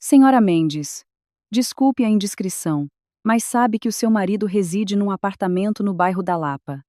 Senhora Mendes, desculpe a indiscrição, mas sabe que o seu marido reside num apartamento no bairro da Lapa.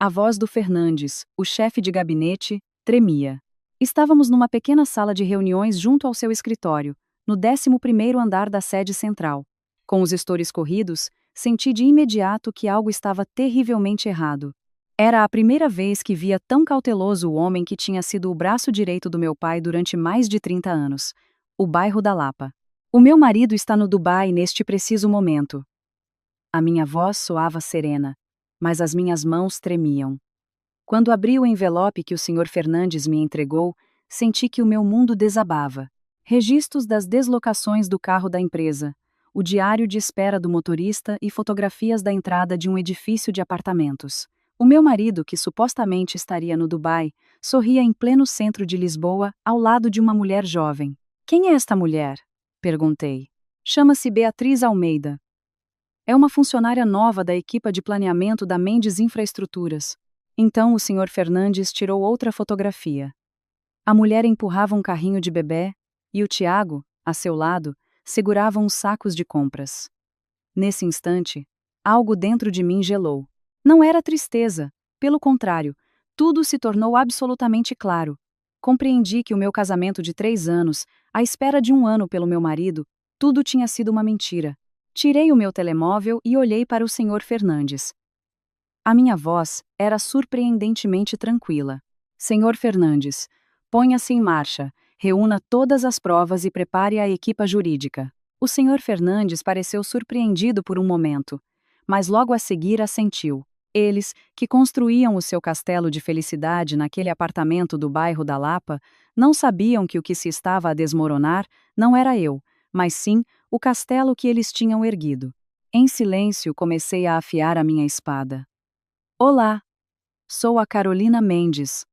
A voz do Fernandes, o chefe de gabinete, tremia. Estávamos numa pequena sala de reuniões junto ao seu escritório, no 11º andar da sede central. Com os estores corridos, senti de imediato que algo estava terrivelmente errado. Era a primeira vez que via tão cauteloso o homem que tinha sido o braço direito do meu pai durante mais de 30 anos. O bairro da Lapa. O meu marido está no Dubai neste preciso momento. A minha voz soava serena, mas as minhas mãos tremiam. Quando abri o envelope que o Sr. Fernandes me entregou, senti que o meu mundo desabava. Registros das deslocações do carro da empresa, o diário de espera do motorista e fotografias da entrada de um edifício de apartamentos. O meu marido, que supostamente estaria no Dubai, sorria em pleno centro de Lisboa, ao lado de uma mulher jovem. Quem é esta mulher? Perguntei. Chama-se Beatriz Almeida. É uma funcionária nova da equipa de planeamento da Mendes Infraestruturas. Então o Sr. Fernandes tirou outra fotografia. A mulher empurrava um carrinho de bebê, e o Tiago, a seu lado, segurava uns sacos de compras. Nesse instante, algo dentro de mim gelou. Não era tristeza, pelo contrário, tudo se tornou absolutamente claro. Compreendi que o meu casamento de 3 anos, à espera de 1 ano pelo meu marido, tudo tinha sido uma mentira. Tirei o meu telemóvel e olhei para o Sr. Fernandes. A minha voz era surpreendentemente tranquila. Sr. Fernandes, ponha-se em marcha, reúna todas as provas e prepare a equipa jurídica. O Sr. Fernandes pareceu surpreendido por um momento, mas logo a seguir assentiu. Eles, que construíam o seu castelo de felicidade naquele apartamento do bairro da Lapa, não sabiam que o que se estava a desmoronar não era eu, mas sim o castelo que eles tinham erguido. Em silêncio comecei a afiar a minha espada. Olá! Sou a Carolina Mendes.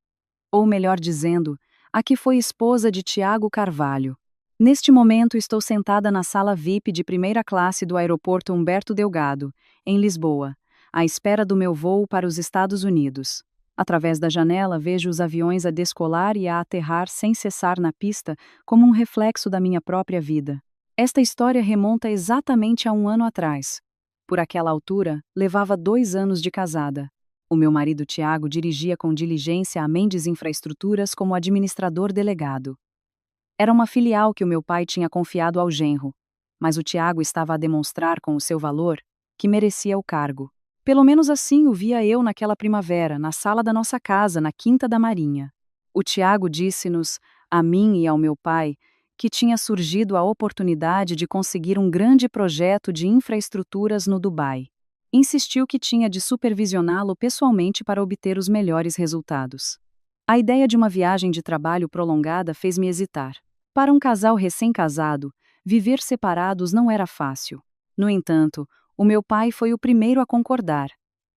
Ou melhor dizendo, a que foi esposa de Tiago Carvalho. Neste momento estou sentada na sala VIP de primeira classe do aeroporto Humberto Delgado, em Lisboa, à espera do meu voo para os Estados Unidos. Através da janela vejo os aviões a descolar e a aterrar sem cessar na pista, como um reflexo da minha própria vida. Esta história remonta exatamente a 1 ano atrás. Por aquela altura, levava 2 anos de casada. O meu marido Tiago dirigia com diligência a Mendes Infraestruturas como administrador delegado. Era uma filial que o meu pai tinha confiado ao genro, mas o Tiago estava a demonstrar com o seu valor que merecia o cargo. Pelo menos assim o via eu naquela primavera, na sala da nossa casa, na Quinta da Marinha. O Tiago disse-nos, a mim e ao meu pai, que tinha surgido a oportunidade de conseguir um grande projeto de infraestruturas no Dubai. Insistiu que tinha de supervisioná-lo pessoalmente para obter os melhores resultados. A ideia de uma viagem de trabalho prolongada fez-me hesitar. Para um casal recém-casado, viver separados não era fácil. No entanto, o meu pai foi o primeiro a concordar.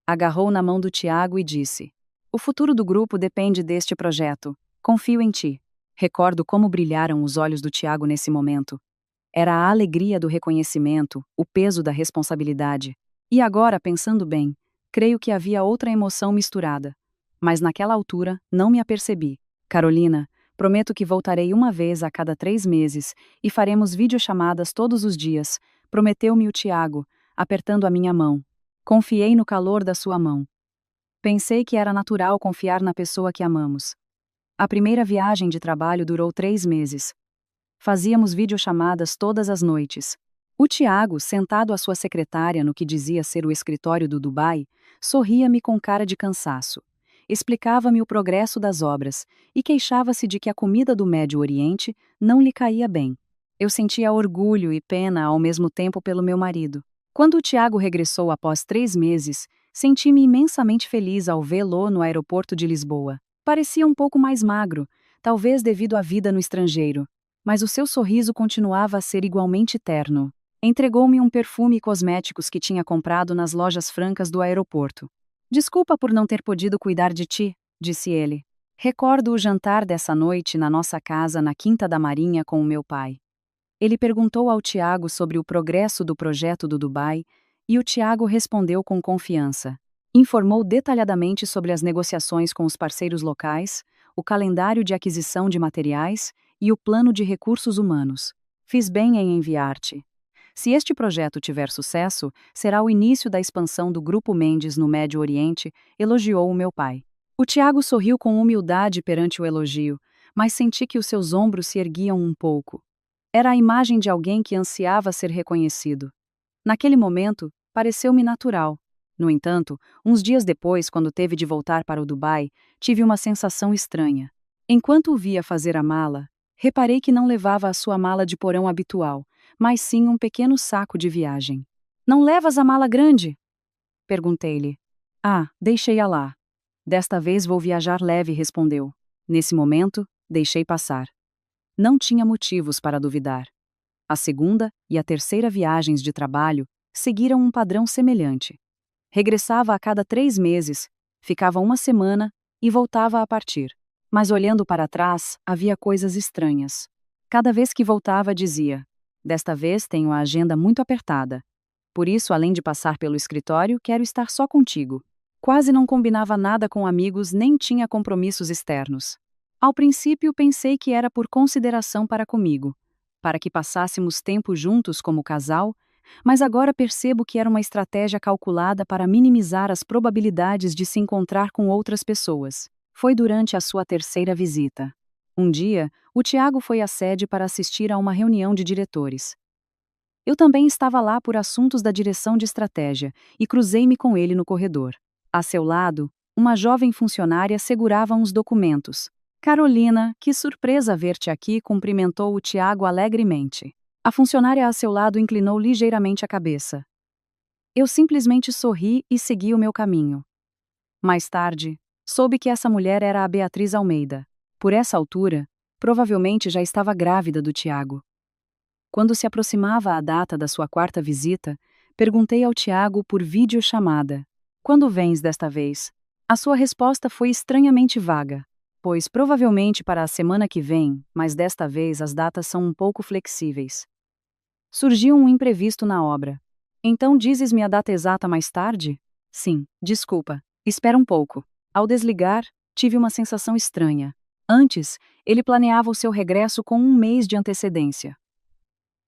Agarrou na mão do Tiago e disse: "O futuro do grupo depende deste projeto. Confio em ti." Recordo como brilharam os olhos do Tiago nesse momento. Era a alegria do reconhecimento, o peso da responsabilidade. E agora, pensando bem, creio que havia outra emoção misturada. Mas naquela altura, não me apercebi. Carolina, prometo que voltarei 1 vez a cada 3 meses e faremos videochamadas todos os dias, prometeu-me o Tiago, apertando a minha mão. Confiei no calor da sua mão. Pensei que era natural confiar na pessoa que amamos. A primeira viagem de trabalho durou 3 meses. Fazíamos videochamadas todas as noites. O Tiago, sentado à sua secretária no que dizia ser o escritório do Dubai, sorria-me com cara de cansaço. Explicava-me o progresso das obras e queixava-se de que a comida do Médio Oriente não lhe caía bem. Eu sentia orgulho e pena ao mesmo tempo pelo meu marido. Quando o Tiago regressou após 3 meses, senti-me imensamente feliz ao vê-lo no aeroporto de Lisboa. Parecia um pouco mais magro, talvez devido à vida no estrangeiro, mas o seu sorriso continuava a ser igualmente terno. Entregou-me um perfume e cosméticos que tinha comprado nas lojas francas do aeroporto. "Desculpa por não ter podido cuidar de ti", disse ele. Recordo o jantar dessa noite na nossa casa na Quinta da Marinha com o meu pai. Ele perguntou ao Tiago sobre o progresso do projeto do Dubai e o Tiago respondeu com confiança. Informou detalhadamente sobre as negociações com os parceiros locais, o calendário de aquisição de materiais e o plano de recursos humanos. Fiz bem em enviar-te. Se este projeto tiver sucesso, será o início da expansão do Grupo Mendes no Médio Oriente, elogiou o meu pai. O Tiago sorriu com humildade perante o elogio, mas senti que os seus ombros se erguiam um pouco. Era a imagem de alguém que ansiava ser reconhecido. Naquele momento, pareceu-me natural. No entanto, uns dias depois, quando teve de voltar para o Dubai, tive uma sensação estranha. Enquanto o via fazer a mala, reparei que não levava a sua mala de porão habitual, mas sim um pequeno saco de viagem. Não levas a mala grande? Perguntei-lhe. Ah, deixei-a lá. Desta vez vou viajar leve, respondeu. Nesse momento, deixei passar. Não tinha motivos para duvidar. A segunda e a terceira viagens de trabalho seguiram um padrão semelhante. Regressava a cada 3 meses, ficava uma semana e voltava a partir. Mas olhando para trás, havia coisas estranhas. Cada vez que voltava, dizia: desta vez tenho a agenda muito apertada. Por isso, além de passar pelo escritório, quero estar só contigo. Quase não combinava nada com amigos nem tinha compromissos externos. Ao princípio, pensei que era por consideração para comigo, para que passássemos tempo juntos como casal, mas agora percebo que era uma estratégia calculada para minimizar as probabilidades de se encontrar com outras pessoas. Foi durante a sua terceira visita. Um dia, o Tiago foi à sede para assistir a uma reunião de diretores. Eu também estava lá por assuntos da direção de estratégia e cruzei-me com ele no corredor. A seu lado, uma jovem funcionária segurava uns documentos. Carolina, que surpresa ver-te aqui, cumprimentou o Tiago alegremente. A funcionária a seu lado inclinou ligeiramente a cabeça. Eu simplesmente sorri e segui o meu caminho. Mais tarde, soube que essa mulher era a Beatriz Almeida. Por essa altura, provavelmente já estava grávida do Tiago. Quando se aproximava a data da sua 4ª visita, perguntei ao Tiago por videochamada: quando vens desta vez? A sua resposta foi estranhamente vaga, pois provavelmente para a semana que vem, mas desta vez as datas são um pouco flexíveis. Surgiu um imprevisto na obra. Então dizes-me a data exata mais tarde? Sim, desculpa. Espera um pouco. Ao desligar, tive uma sensação estranha. Antes, ele planeava o seu regresso com 1 mês de antecedência.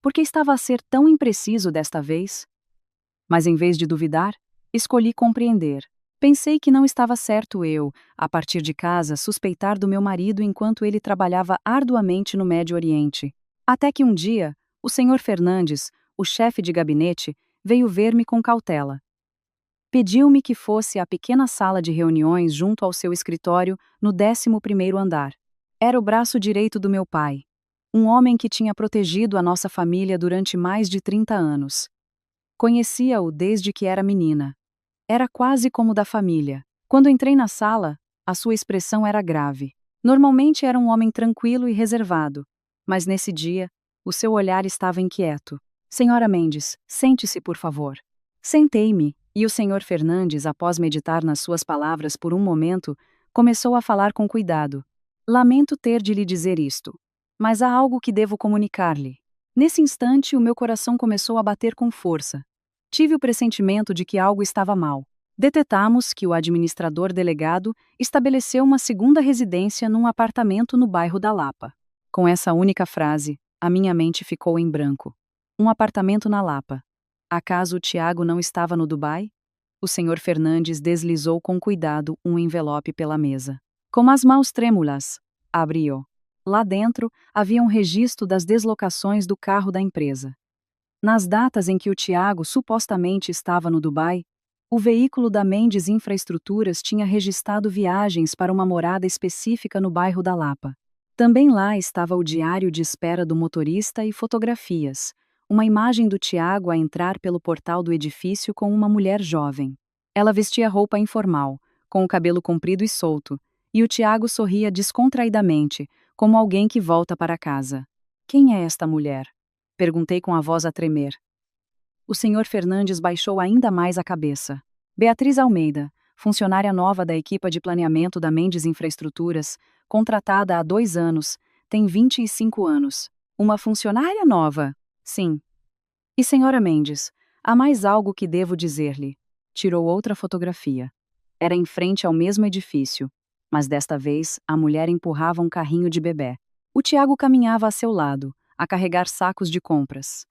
Por que estava a ser tão impreciso desta vez? Mas em vez de duvidar, escolhi compreender. Pensei que não estava certo eu, a partir de casa, suspeitar do meu marido enquanto ele trabalhava arduamente no Médio Oriente. Até que um dia, o Sr. Fernandes, o chefe de gabinete, veio ver-me com cautela. Pediu-me que fosse à pequena sala de reuniões junto ao seu escritório, no 11º andar. Era o braço direito do meu pai. Um homem que tinha protegido a nossa família durante mais de 30 anos. Conhecia-o desde que era menina. Era quase como da família. Quando entrei na sala, a sua expressão era grave. Normalmente era um homem tranquilo e reservado, mas nesse dia, o seu olhar estava inquieto. Senhora Mendes, sente-se, por favor. Sentei-me, e o Sr. Fernandes, após meditar nas suas palavras por um momento, começou a falar com cuidado. Lamento ter de lhe dizer isto, mas há algo que devo comunicar-lhe. Nesse instante, o meu coração começou a bater com força. Tive o pressentimento de que algo estava mal. Detetamos que o administrador delegado estabeleceu uma segunda residência num apartamento no bairro da Lapa. Com essa única frase, a minha mente ficou em branco. Um apartamento na Lapa. Acaso o Tiago não estava no Dubai? O Sr. Fernandes deslizou com cuidado um envelope pela mesa. Com as mãos trêmulas, abriu. Lá dentro, havia um registro das deslocações do carro da empresa. Nas datas em que o Tiago supostamente estava no Dubai, o veículo da Mendes Infraestruturas tinha registrado viagens para uma morada específica no bairro da Lapa. Também lá estava o diário de espera do motorista e fotografias, uma imagem do Tiago a entrar pelo portal do edifício com uma mulher jovem. Ela vestia roupa informal, com o cabelo comprido e solto, e o Tiago sorria descontraidamente, como alguém que volta para casa. Quem é esta mulher? Perguntei com a voz a tremer. O Sr. Fernandes baixou ainda mais a cabeça. Beatriz Almeida, funcionária nova da equipa de planeamento da Mendes Infraestruturas, contratada há 2 anos, tem 25 anos. Uma funcionária nova? Sim. E senhora Mendes, há mais algo que devo dizer-lhe. Tirou outra fotografia. Era em frente ao mesmo edifício, mas desta vez a mulher empurrava um carrinho de bebê. O Tiago caminhava a seu lado, a carregar sacos de compras.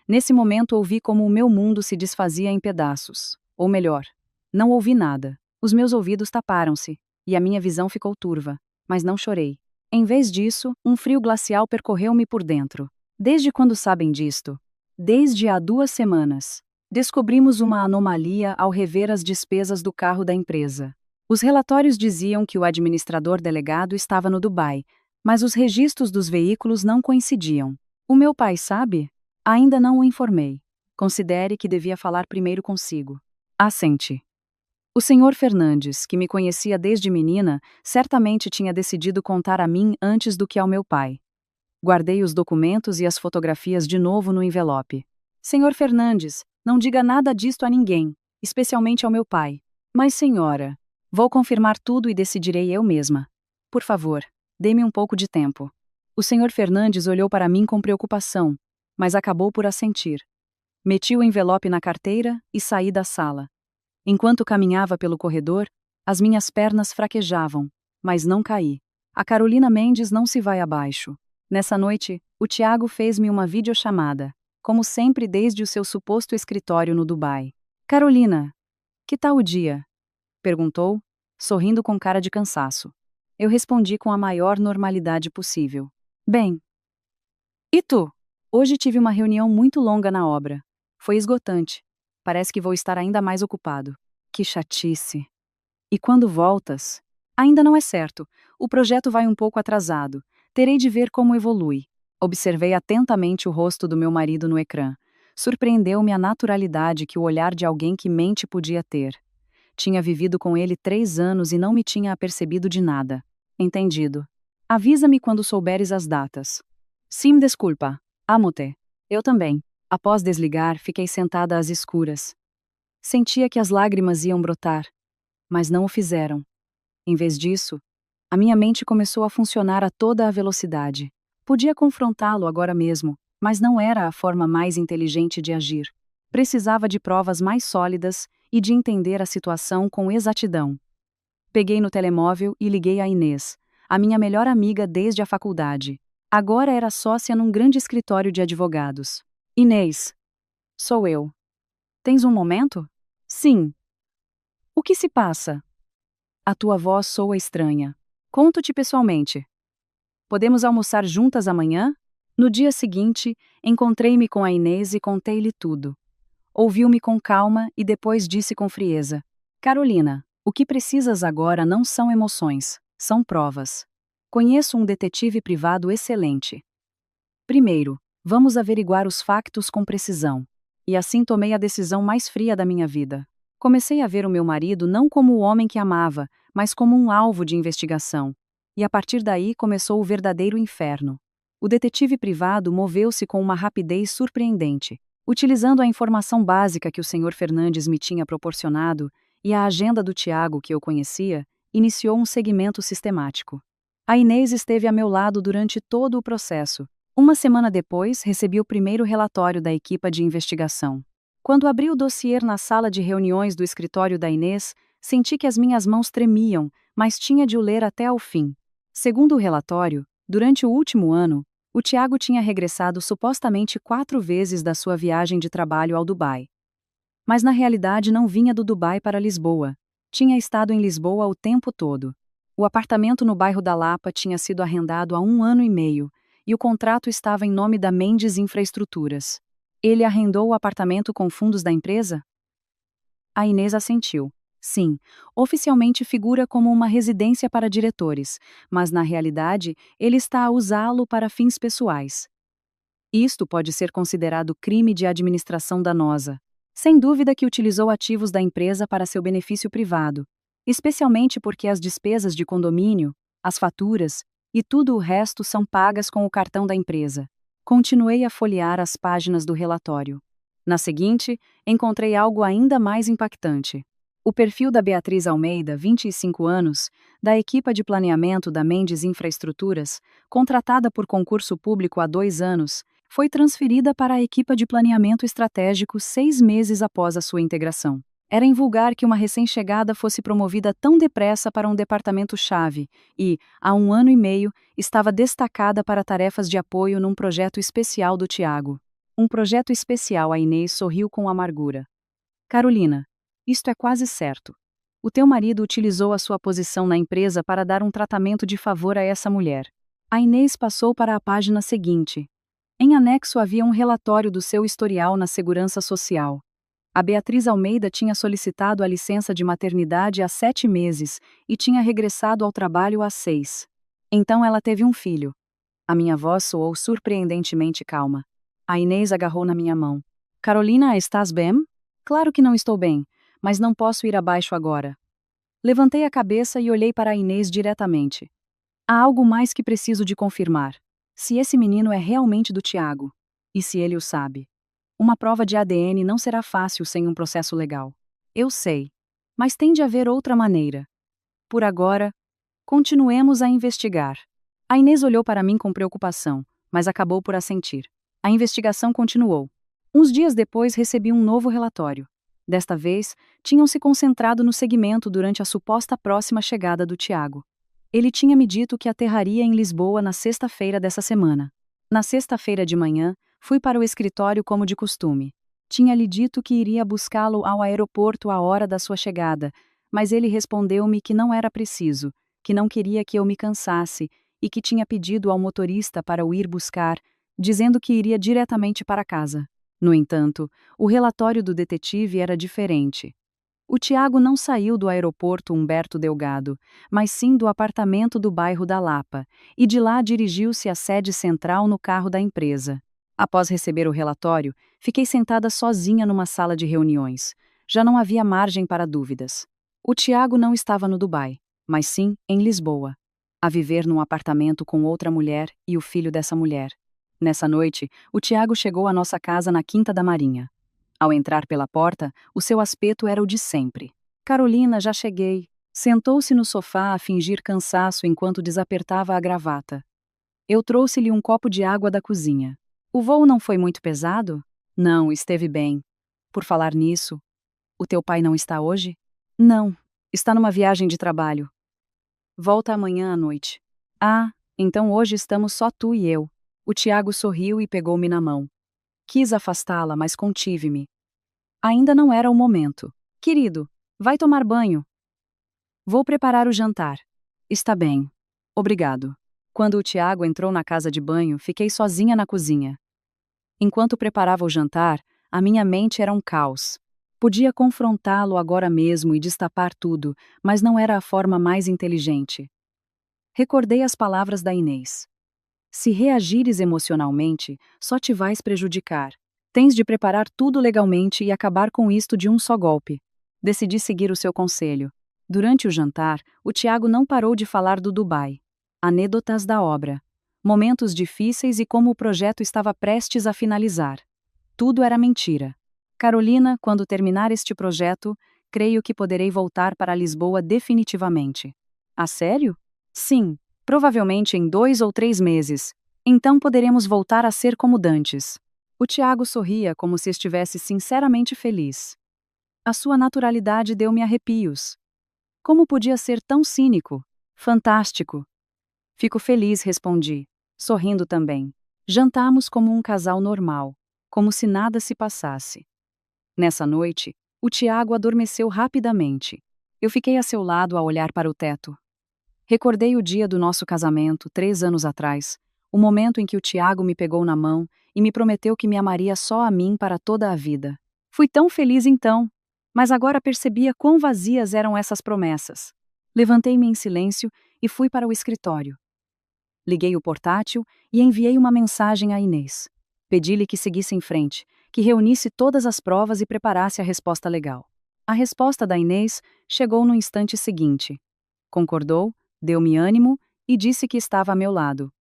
Nesse momento ouvi como o meu mundo se desfazia em pedaços. Ou melhor, não ouvi nada. Os meus ouvidos taparam-se, e a minha visão ficou turva, mas não chorei. Em vez disso, um frio glacial percorreu-me por dentro. Desde quando sabem disto? Desde há 2 semanas. Descobrimos uma anomalia ao rever as despesas do carro da empresa. Os relatórios diziam que o administrador delegado estava no Dubai, mas os registros dos veículos não coincidiam. O meu pai sabe? Ainda não o informei. Considere que devia falar primeiro consigo. Assente. O senhor Fernandes, que me conhecia desde menina, certamente tinha decidido contar a mim antes do que ao meu pai. Guardei os documentos e as fotografias de novo no envelope. Senhor Fernandes, não diga nada disto a ninguém, especialmente ao meu pai. Mas, senhora, vou confirmar tudo e decidirei eu mesma. Por favor, dê-me um pouco de tempo. O senhor Fernandes olhou para mim com preocupação, mas acabou por assentir. Meti o envelope na carteira e saí da sala. Enquanto caminhava pelo corredor, as minhas pernas fraquejavam, mas não caí. A Carolina Mendes não se vai abaixo. Nessa noite, o Tiago fez-me uma videochamada, como sempre desde o seu suposto escritório no Dubai. Carolina, que tal o dia? Perguntou, sorrindo com cara de cansaço. Eu respondi com a maior normalidade possível. Bem. E tu? Hoje tive uma reunião muito longa na obra. Foi esgotante. Parece que vou estar ainda mais ocupado. Que chatice. E quando voltas? Ainda não é certo. O projeto vai um pouco atrasado. Terei de ver como evolui. Observei atentamente o rosto do meu marido no ecrã. Surpreendeu-me a naturalidade que o olhar de alguém que mente podia ter. Tinha vivido com ele 3 anos e não me tinha apercebido de nada. Entendido. Avisa-me quando souberes as datas. Sim, desculpa. Amo-te. Eu também. Após desligar, fiquei sentada às escuras. Sentia que as lágrimas iam brotar, mas não o fizeram. Em vez disso, a minha mente começou a funcionar a toda a velocidade. Podia confrontá-lo agora mesmo, mas não era a forma mais inteligente de agir. Precisava de provas mais sólidas e de entender a situação com exatidão. Peguei no telemóvel e liguei a Inês, a minha melhor amiga desde a faculdade. Agora era sócia num grande escritório de advogados. Inês. Sou eu. Tens um momento? Sim. O que se passa? A tua voz soa estranha. Conto-te pessoalmente. Podemos almoçar juntas amanhã? No dia seguinte, encontrei-me com a Inês e contei-lhe tudo. Ouviu-me com calma e depois disse com frieza: Carolina, o que precisas agora não são emoções, são provas. Conheço um detetive privado excelente. Primeiro, vamos averiguar os factos com precisão. E assim tomei a decisão mais fria da minha vida. Comecei a ver o meu marido não como o homem que amava, mas como um alvo de investigação. E a partir daí começou o verdadeiro inferno. O detetive privado moveu-se com uma rapidez surpreendente. Utilizando a informação básica que o senhor Fernandes me tinha proporcionado e a agenda do Tiago que eu conhecia, iniciou um seguimento sistemático. A Inês esteve a meu lado durante todo o processo. Uma semana depois, recebi o primeiro relatório da equipa de investigação. Quando abri o dossiê na sala de reuniões do escritório da Inês, senti que as minhas mãos tremiam, mas tinha de o ler até ao fim. Segundo o relatório, durante o último ano, o Tiago tinha regressado supostamente 4 vezes da sua viagem de trabalho ao Dubai. Mas na realidade não vinha do Dubai para Lisboa. Tinha estado em Lisboa o tempo todo. O apartamento no bairro da Lapa tinha sido arrendado há 1 ano e meio, e o contrato estava em nome da Mendes Infraestruturas. Ele arrendou o apartamento com fundos da empresa? A Inês assentiu. Sim, oficialmente figura como uma residência para diretores, mas na realidade ele está a usá-lo para fins pessoais. Isto pode ser considerado crime de administração danosa. Sem dúvida que utilizou ativos da empresa para seu benefício privado, especialmente porque as despesas de condomínio, as faturas e tudo o resto são pagas com o cartão da empresa. Continuei a folhear as páginas do relatório. Na seguinte, encontrei algo ainda mais impactante. O perfil da Beatriz Almeida, 25 anos, da equipa de planeamento da Mendes Infraestruturas, contratada por concurso público há 2 anos, foi transferida para a equipa de planeamento estratégico 6 meses após a sua integração. Era invulgar que uma recém-chegada fosse promovida tão depressa para um departamento-chave e, há 1 ano e meio, estava destacada para tarefas de apoio num projeto especial do Tiago. Um projeto especial, a Inês sorriu com amargura. Carolina, isto é quase certo. O teu marido utilizou a sua posição na empresa para dar um tratamento de favor a essa mulher. A Inês passou para a página seguinte. Em anexo havia um relatório do seu historial na Segurança Social. A Beatriz Almeida tinha solicitado a licença de maternidade há 7 meses e tinha regressado ao trabalho há 6. Então ela teve um filho. A minha voz soou surpreendentemente calma. A Inês agarrou na minha mão. Carolina, estás bem? Claro que não estou bem, mas não posso ir abaixo agora. Levantei a cabeça e olhei para a Inês diretamente. Há algo mais que preciso de confirmar. Se esse menino é realmente do Tiago. E se ele o sabe. Uma prova de ADN não será fácil sem um processo legal. Eu sei. Mas tem de haver outra maneira. Por agora, continuemos a investigar. A Inês olhou para mim com preocupação, mas acabou por assentir. A investigação continuou. Uns dias depois recebi um novo relatório. Desta vez, tinham se concentrado no segmento durante a suposta próxima chegada do Tiago. Ele tinha me dito que aterraria em Lisboa na sexta-feira dessa semana. Na sexta-feira de manhã, fui para o escritório como de costume. Tinha-lhe dito que iria buscá-lo ao aeroporto à hora da sua chegada, mas ele respondeu-me que não era preciso, que não queria que eu me cansasse e que tinha pedido ao motorista para o ir buscar, dizendo que iria diretamente para casa. No entanto, o relatório do detetive era diferente. O Tiago não saiu do aeroporto Humberto Delgado, mas sim do apartamento do bairro da Lapa, e de lá dirigiu-se à sede central no carro da empresa. Após receber o relatório, fiquei sentada sozinha numa sala de reuniões. Já não havia margem para dúvidas. O Tiago não estava no Dubai, mas sim em Lisboa, a viver num apartamento com outra mulher e o filho dessa mulher. Nessa noite, o Tiago chegou à nossa casa na Quinta da Marinha. Ao entrar pela porta, o seu aspecto era o de sempre. Carolina, já cheguei. Sentou-se no sofá a fingir cansaço enquanto desapertava a gravata. Eu trouxe-lhe um copo de água da cozinha. O voo não foi muito pesado? Não, esteve bem. Por falar nisso, o teu pai não está hoje? Não, está numa viagem de trabalho. Volta amanhã à noite. Ah, então hoje estamos só tu e eu. O Tiago sorriu e pegou-me na mão. Quis afastá-la, mas contive-me. Ainda não era o momento. Querido, vai tomar banho. Vou preparar o jantar. Está bem. Obrigado. Quando o Tiago entrou na casa de banho, fiquei sozinha na cozinha. Enquanto preparava o jantar, a minha mente era um caos. Podia confrontá-lo agora mesmo e destapar tudo, mas não era a forma mais inteligente. Recordei as palavras da Inês. Se reagires emocionalmente, só te vais prejudicar. Tens de preparar tudo legalmente e acabar com isto de um só golpe. Decidi seguir o seu conselho. Durante o jantar, o Tiago não parou de falar do Dubai. Anedotas da obra. Momentos difíceis e como o projeto estava prestes a finalizar. Tudo era mentira. Carolina, quando terminar este projeto, creio que poderei voltar para Lisboa definitivamente. A sério? Sim. Provavelmente em 2 ou 3 meses. Então poderemos voltar a ser como dantes. O Tiago sorria como se estivesse sinceramente feliz. A sua naturalidade deu-me arrepios. Como podia ser tão cínico? Fantástico. Fico feliz, respondi, sorrindo também. Jantamos como um casal normal, como se nada se passasse. Nessa noite, o Tiago adormeceu rapidamente. Eu fiquei a seu lado a olhar para o teto. Recordei o dia do nosso casamento, 3 anos atrás, o momento em que o Tiago me pegou na mão e me prometeu que me amaria só a mim para toda a vida. Fui tão feliz então, mas agora percebia quão vazias eram essas promessas. Levantei-me em silêncio e fui para o escritório. Liguei o portátil e enviei uma mensagem a Inês. Pedi-lhe que seguisse em frente, que reunisse todas as provas e preparasse a resposta legal. A resposta da Inês chegou no instante seguinte. Concordou, deu-me ânimo e disse que estava a meu lado.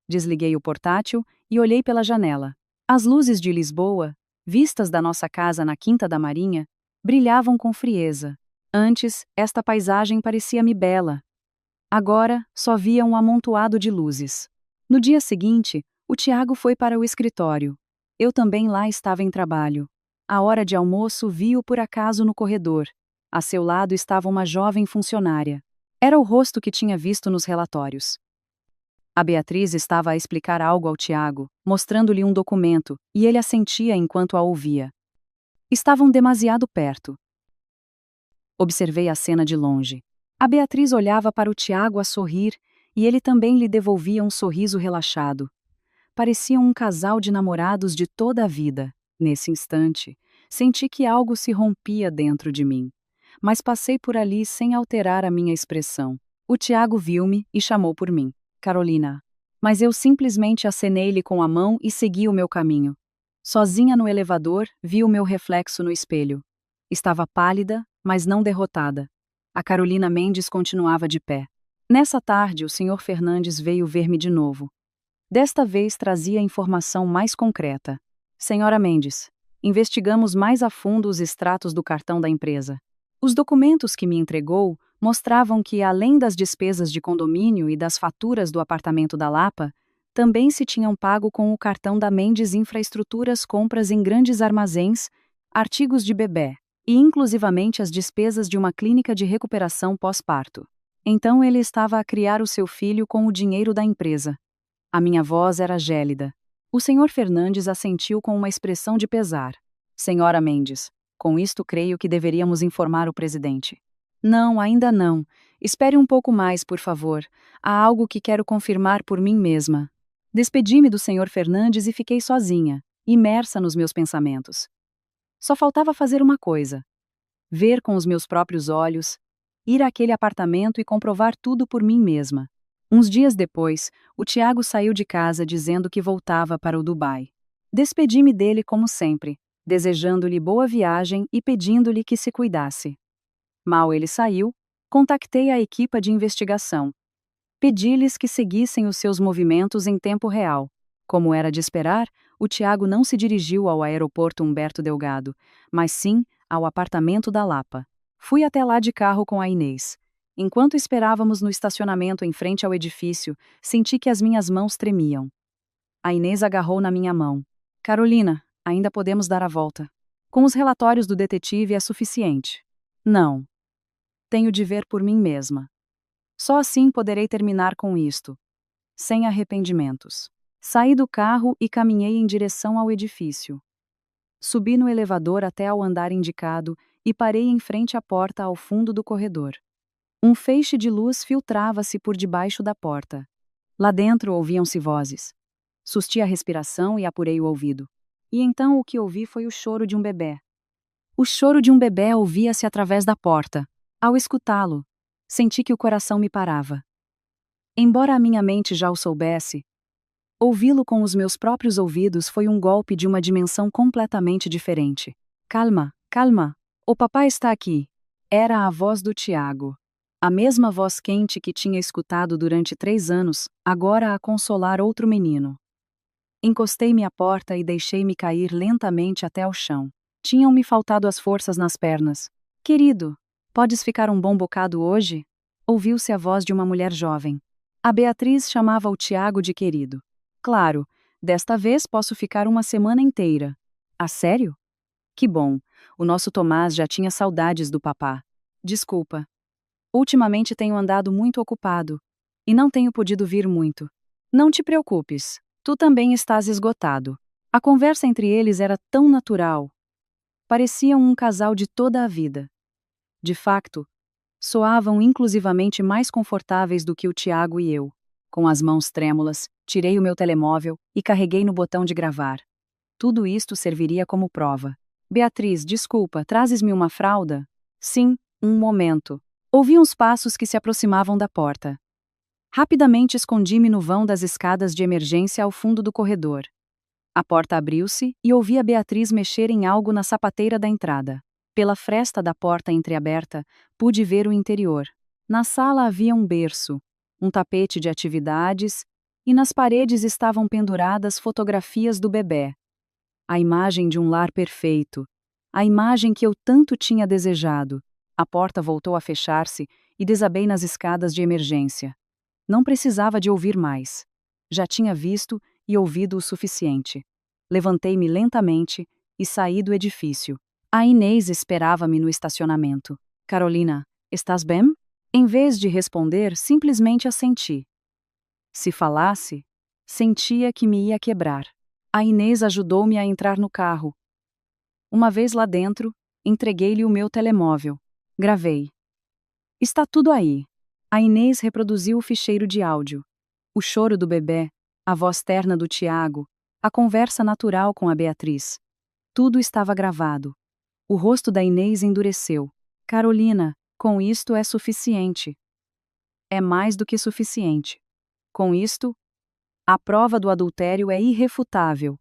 Desliguei o portátil e olhei pela janela. As luzes de Lisboa, vistas da nossa casa na Quinta da Marinha, brilhavam com frieza. Antes, esta paisagem parecia-me bela. Agora, só via um amontoado de luzes. No dia seguinte, o Tiago foi para o escritório. Eu também lá estava em trabalho. À hora de almoço, vi-o por acaso no corredor. A seu lado estava uma jovem funcionária. Era o rosto que tinha visto nos relatórios. A Beatriz estava a explicar algo ao Tiago, mostrando-lhe um documento, e ele assentia enquanto a ouvia. Estavam demasiado perto. Observei a cena de longe. A Beatriz olhava para o Tiago a sorrir, e ele também lhe devolvia um sorriso relaxado. Pareciam um casal de namorados de toda a vida. Nesse instante, senti que algo se rompia dentro de mim. Mas passei por ali sem alterar a minha expressão. O Tiago viu-me e chamou por mim. Carolina. Mas eu simplesmente acenei-lhe com a mão e segui o meu caminho. Sozinha no elevador, vi o meu reflexo no espelho. Estava pálida, mas não derrotada. A Carolina Mendes continuava de pé. Nessa tarde, o Sr. Fernandes veio ver-me de novo. Desta vez trazia informação mais concreta. Senhora Mendes, investigamos mais a fundo os extratos do cartão da empresa. Os documentos que me entregou mostravam que, além das despesas de condomínio e das faturas do apartamento da Lapa, também se tinham pago com o cartão da Mendes Infraestruturas compras em grandes armazéns, artigos de bebê, e inclusivamente as despesas de uma clínica de recuperação pós-parto. Então ele estava a criar o seu filho com o dinheiro da empresa. A minha voz era gélida. O Sr. Fernandes assentiu com uma expressão de pesar. Senhora Mendes, com isto creio que deveríamos informar o presidente. Não, ainda não. Espere um pouco mais, por favor. Há algo que quero confirmar por mim mesma. Despedi-me do Sr. Fernandes e fiquei sozinha, imersa nos meus pensamentos. Só faltava fazer uma coisa: ver com os meus próprios olhos, ir àquele apartamento e comprovar tudo por mim mesma. Uns dias depois, o Tiago saiu de casa dizendo que voltava para o Dubai. Despedi-me dele como sempre, desejando-lhe boa viagem e pedindo-lhe que se cuidasse. Mal ele saiu, contactei a equipa de investigação. Pedi-lhes que seguissem os seus movimentos em tempo real. Como era de esperar, o Tiago não se dirigiu ao aeroporto Humberto Delgado, mas sim ao apartamento da Lapa. Fui até lá de carro com a Inês. Enquanto esperávamos no estacionamento em frente ao edifício, senti que as minhas mãos tremiam. A Inês agarrou na minha mão. Carolina, ainda podemos dar a volta. Com os relatórios do detetive é suficiente. Não. Tenho de ver por mim mesma. Só assim poderei terminar com isto. Sem arrependimentos. Saí do carro e caminhei em direção ao edifício. Subi no elevador até ao andar indicado e parei em frente à porta ao fundo do corredor. Um feixe de luz filtrava-se por debaixo da porta. Lá dentro ouviam-se vozes. Susti a respiração e apurei o ouvido. E então o que ouvi foi o choro de um bebê. O choro de um bebê ouvia-se através da porta. Ao escutá-lo, senti que o coração me parava. Embora a minha mente já o soubesse, ouvi-lo com os meus próprios ouvidos foi um golpe de uma dimensão completamente diferente. Calma, calma, o papai está aqui. Era a voz do Tiago. A mesma voz quente que tinha escutado durante 3 anos, agora a consolar outro menino. Encostei-me à porta e deixei-me cair lentamente até ao chão. Tinham-me faltado as forças nas pernas. Querido, podes ficar um bom bocado hoje? Ouviu-se a voz de uma mulher jovem. A Beatriz chamava o Tiago de querido. Claro, desta vez posso ficar uma semana inteira. A sério? Que bom, o nosso Tomás já tinha saudades do papá. Desculpa. Ultimamente tenho andado muito ocupado e não tenho podido vir muito. Não te preocupes, tu também estás esgotado. A conversa entre eles era tão natural. Pareciam um casal de toda a vida. De facto, soavam inclusivamente mais confortáveis do que o Tiago e eu. Com as mãos trêmulas, tirei o meu telemóvel e carreguei no botão de gravar. Tudo isto serviria como prova. Beatriz, desculpa, trazes-me uma fralda? Sim, um momento. Ouvi uns passos que se aproximavam da porta. Rapidamente escondi-me no vão das escadas de emergência ao fundo do corredor. A porta abriu-se e ouvi a Beatriz mexer em algo na sapateira da entrada. Pela fresta da porta entreaberta, pude ver o interior. Na sala havia um berço, um tapete de atividades, e nas paredes estavam penduradas fotografias do bebê. A imagem de um lar perfeito. A imagem que eu tanto tinha desejado. A porta voltou a fechar-se e desabei nas escadas de emergência. Não precisava de ouvir mais. Já tinha visto e ouvido o suficiente. Levantei-me lentamente e saí do edifício. A Inês esperava-me no estacionamento. Carolina, estás bem? Em vez de responder, simplesmente assenti. Se falasse, sentia que me ia quebrar. A Inês ajudou-me a entrar no carro. Uma vez lá dentro, entreguei-lhe o meu telemóvel. Gravei. Está tudo aí. A Inês reproduziu o ficheiro de áudio. O choro do bebê, a voz terna do Tiago, a conversa natural com a Beatriz. Tudo estava gravado. O rosto da Inês endureceu. Carolina, com isto é suficiente. É mais do que suficiente. Com isto, a prova do adultério é irrefutável.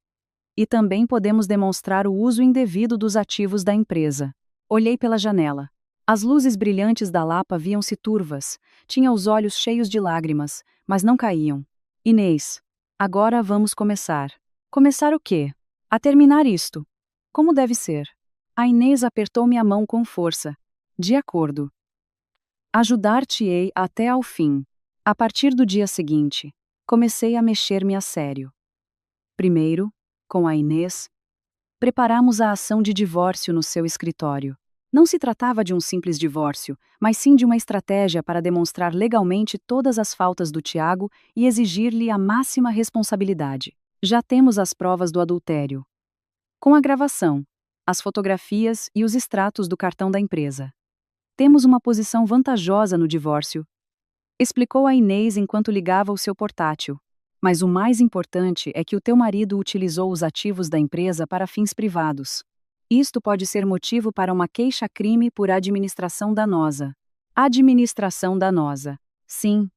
E também podemos demonstrar o uso indevido dos ativos da empresa. Olhei pela janela. As luzes brilhantes da Lapa viam-se turvas. Tinha os olhos cheios de lágrimas, mas não caíam. Inês, agora vamos começar. Começar o quê? A terminar isto. Como deve ser? A Inês apertou-me a mão com força. De acordo. Ajudar-te-ei até ao fim. A partir do dia seguinte, comecei a mexer-me a sério. Primeiro, com a Inês, preparamos a ação de divórcio no seu escritório. Não se tratava de um simples divórcio, mas sim de uma estratégia para demonstrar legalmente todas as faltas do Tiago e exigir-lhe a máxima responsabilidade. Já temos as provas do adultério. Com a gravação, as fotografias e os extratos do cartão da empresa. Temos uma posição vantajosa no divórcio, explicou a Inês enquanto ligava o seu portátil. Mas o mais importante é que o teu marido utilizou os ativos da empresa para fins privados. Isto pode ser motivo para uma queixa-crime por administração danosa. Administração danosa. Sim.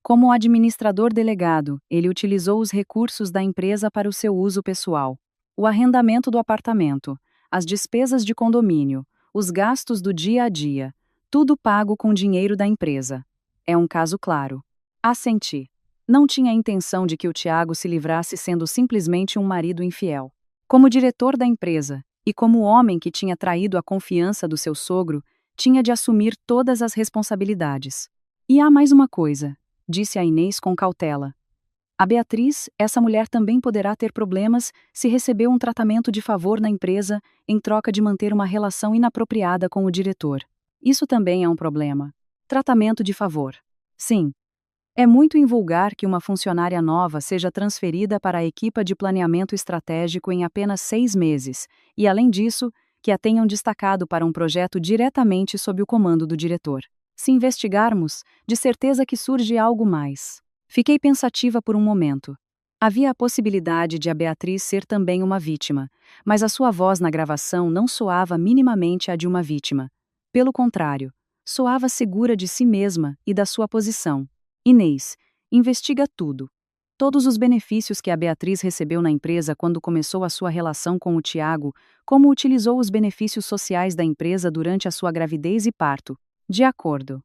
Como administrador delegado, ele utilizou os recursos da empresa para o seu uso pessoal. O arrendamento do apartamento, as despesas de condomínio, os gastos do dia a dia, tudo pago com dinheiro da empresa. É um caso claro. Assenti. Não tinha a intenção de que o Tiago se livrasse sendo simplesmente um marido infiel. Como diretor da empresa, e como homem que tinha traído a confiança do seu sogro, tinha de assumir todas as responsabilidades. E há mais uma coisa, disse a Inês com cautela. A Beatriz, essa mulher também poderá ter problemas se receber um tratamento de favor na empresa em troca de manter uma relação inapropriada com o diretor. Isso também é um problema. Tratamento de favor. Sim. É muito invulgar que uma funcionária nova seja transferida para a equipa de planeamento estratégico em apenas 6 meses, e além disso, que a tenham destacado para um projeto diretamente sob o comando do diretor. Se investigarmos, de certeza que surge algo mais. Fiquei pensativa por um momento. Havia a possibilidade de a Beatriz ser também uma vítima, mas a sua voz na gravação não soava minimamente a de uma vítima. Pelo contrário, soava segura de si mesma e da sua posição. Inês, investiga tudo. Todos os benefícios que a Beatriz recebeu na empresa quando começou a sua relação com o Tiago, como utilizou os benefícios sociais da empresa durante a sua gravidez e parto. De acordo.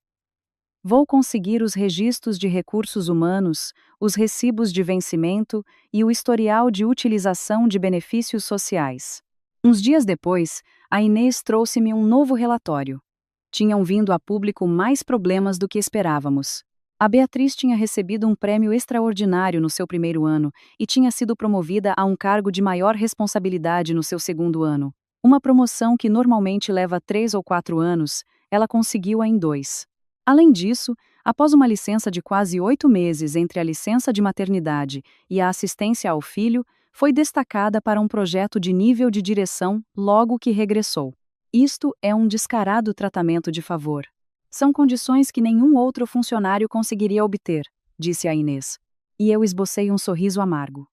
Vou conseguir os registros de recursos humanos, os recibos de vencimento e o historial de utilização de benefícios sociais. Uns dias depois, a Inês trouxe-me um novo relatório. Tinham vindo a público mais problemas do que esperávamos. A Beatriz tinha recebido um prêmio extraordinário no seu primeiro ano e tinha sido promovida a um cargo de maior responsabilidade no seu segundo ano. Uma promoção que normalmente leva 3 ou 4 anos, ela conseguiu-a em 2. Além disso, após uma licença de quase 8 meses entre a licença de maternidade e a assistência ao filho, foi destacada para um projeto de nível de direção logo que regressou. Isto é um descarado tratamento de favor. São condições que nenhum outro funcionário conseguiria obter, disse a Inês. E eu esbocei um sorriso amargo.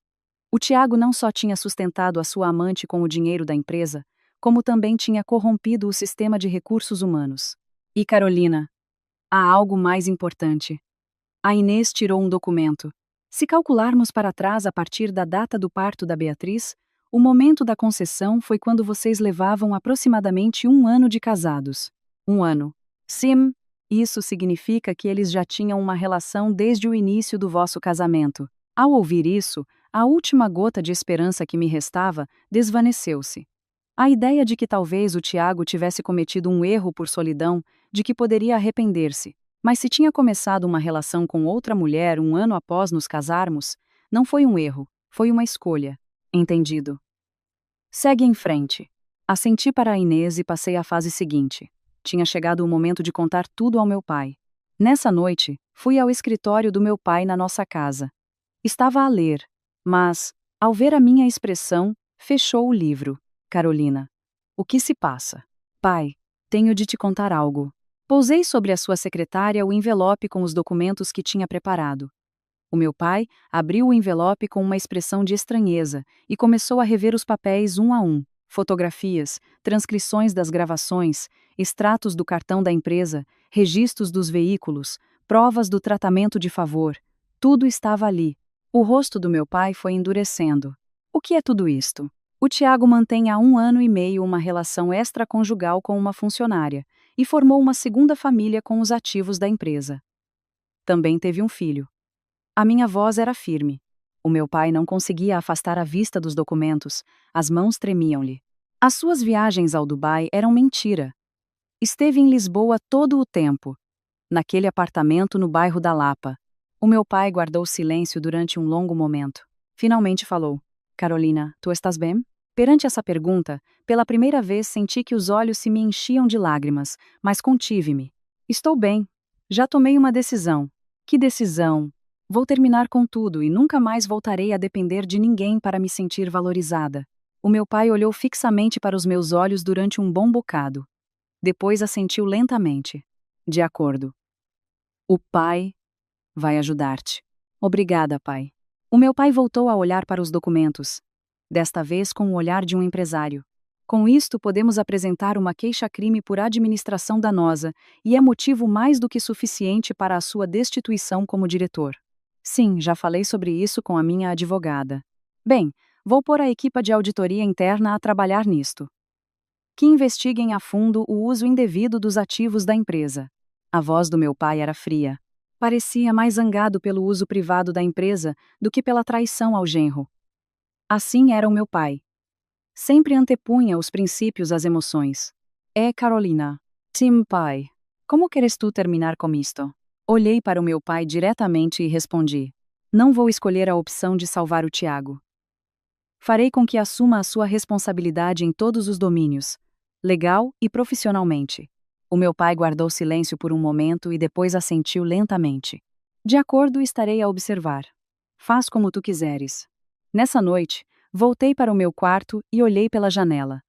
O Tiago não só tinha sustentado a sua amante com o dinheiro da empresa, como também tinha corrompido o sistema de recursos humanos. E Carolina, há algo mais importante. A Inês tirou um documento. Se calcularmos para trás a partir da data do parto da Beatriz, o momento da concessão foi quando vocês levavam aproximadamente 1 ano de casados. 1 ano. Sim, isso significa que eles já tinham uma relação desde o início do vosso casamento. Ao ouvir isso, a última gota de esperança que me restava desvaneceu-se. A ideia de que talvez o Tiago tivesse cometido um erro por solidão, de que poderia arrepender-se, mas se tinha começado uma relação com outra mulher 1 ano após nos casarmos, não foi um erro, foi uma escolha. Entendido. Segue em frente. Assenti para a Inês e passei à fase seguinte. Tinha chegado o momento de contar tudo ao meu pai. Nessa noite, fui ao escritório do meu pai na nossa casa. Estava a ler, mas, ao ver a minha expressão, fechou o livro. Carolina. O que se passa? Pai, tenho de te contar algo. Pousei sobre a sua secretária o envelope com os documentos que tinha preparado. O meu pai abriu o envelope com uma expressão de estranheza e começou a rever os papéis um a um. Fotografias, transcrições das gravações, extratos do cartão da empresa, registros dos veículos, provas do tratamento de favor. Tudo estava ali. O rosto do meu pai foi endurecendo. O que é tudo isto? O Tiago mantém há 1 ano e meio uma relação extraconjugal com uma funcionária e formou uma segunda família com os ativos da empresa. Também teve um filho. A minha voz era firme. O meu pai não conseguia afastar a vista dos documentos, as mãos tremiam-lhe. As suas viagens ao Dubai eram mentira. Esteve em Lisboa todo o tempo, naquele apartamento no bairro da Lapa. O meu pai guardou silêncio durante um longo momento. Finalmente falou: Carolina, tu estás bem? Perante essa pergunta, pela primeira vez senti que os olhos se me enchiam de lágrimas, mas contive-me. Estou bem. Já tomei uma decisão. Que decisão? Vou terminar com tudo e nunca mais voltarei a depender de ninguém para me sentir valorizada. O meu pai olhou fixamente para os meus olhos durante um bom bocado. Depois assentiu lentamente. De acordo. O pai vai ajudar-te. Obrigada, pai. O meu pai voltou a olhar para os documentos, desta vez com o olhar de um empresário. Com isto, podemos apresentar uma queixa-crime por administração danosa e é motivo mais do que suficiente para a sua destituição como diretor. Sim, já falei sobre isso com a minha advogada. Bem, vou pôr a equipa de auditoria interna a trabalhar nisto. Que investiguem a fundo o uso indevido dos ativos da empresa. A voz do meu pai era fria. Parecia mais zangado pelo uso privado da empresa do que pela traição ao genro. Assim era o meu pai. Sempre antepunha os princípios às emoções. Carolina. Sim, pai. Como queres tu terminar com isto? Olhei para o meu pai diretamente e respondi: não vou escolher a opção de salvar o Tiago. Farei com que assuma a sua responsabilidade em todos os domínios, legal e profissionalmente. O meu pai guardou silêncio por um momento e depois assentiu lentamente. De acordo, estarei a observar. Faz como tu quiseres. Nessa noite, voltei para o meu quarto e olhei pela janela.